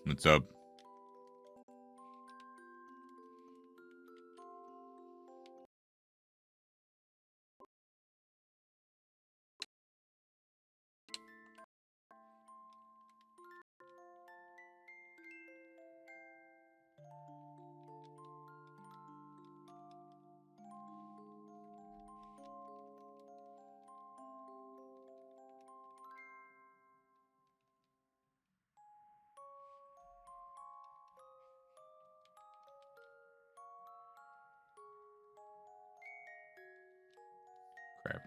What's up? Crap.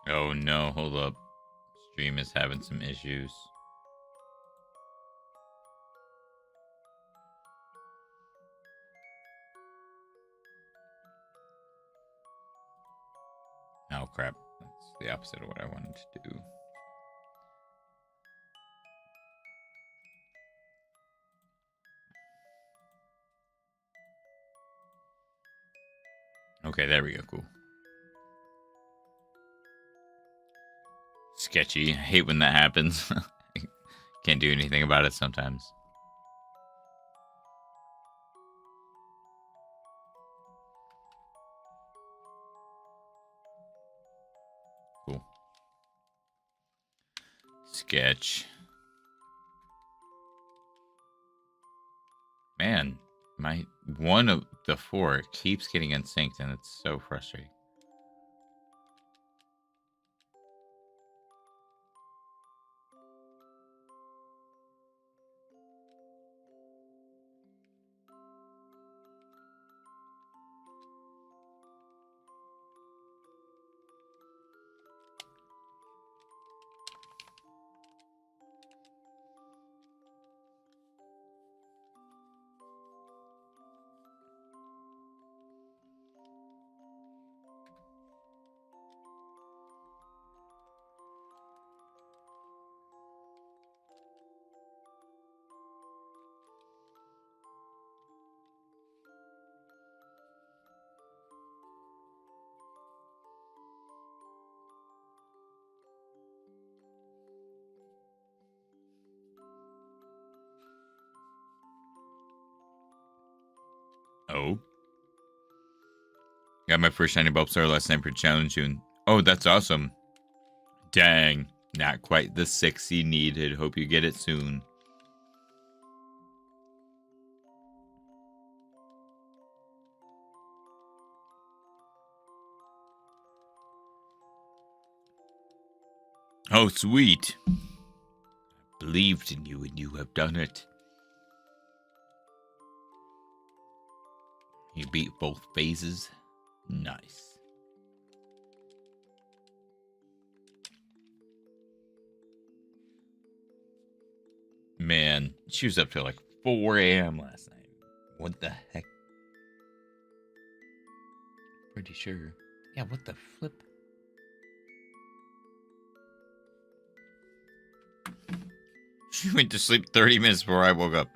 Oh no, hold up. Stream is having some issues. Oh crap. That's the opposite of what I wanted to do. Okay, there we go. Cool. Sketchy. I hate when that happens. Can't do anything about it sometimes. Cool. Sketch. Man, my one of the four keeps getting unsynced, and it's so frustrating. Oh. Got my first shiny Bulbasaur last night for Challenge June. Oh, that's awesome. Dang. Not quite the 60 needed. Hope you get it soon. Oh, sweet. Believed in you and you have done it. You beat both phases. Nice. Man, she was up till like 4 a.m. last night. What the heck? Pretty sure. Yeah, what the flip? She went to sleep 30 minutes before I woke up.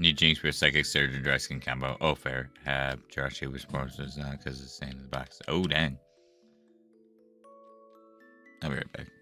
Need Jinx for a Psychic Surge or Dry Skin combo. Oh, fair. Have Jirachi responses because it's saying in the box. Oh, dang. I'll be right back.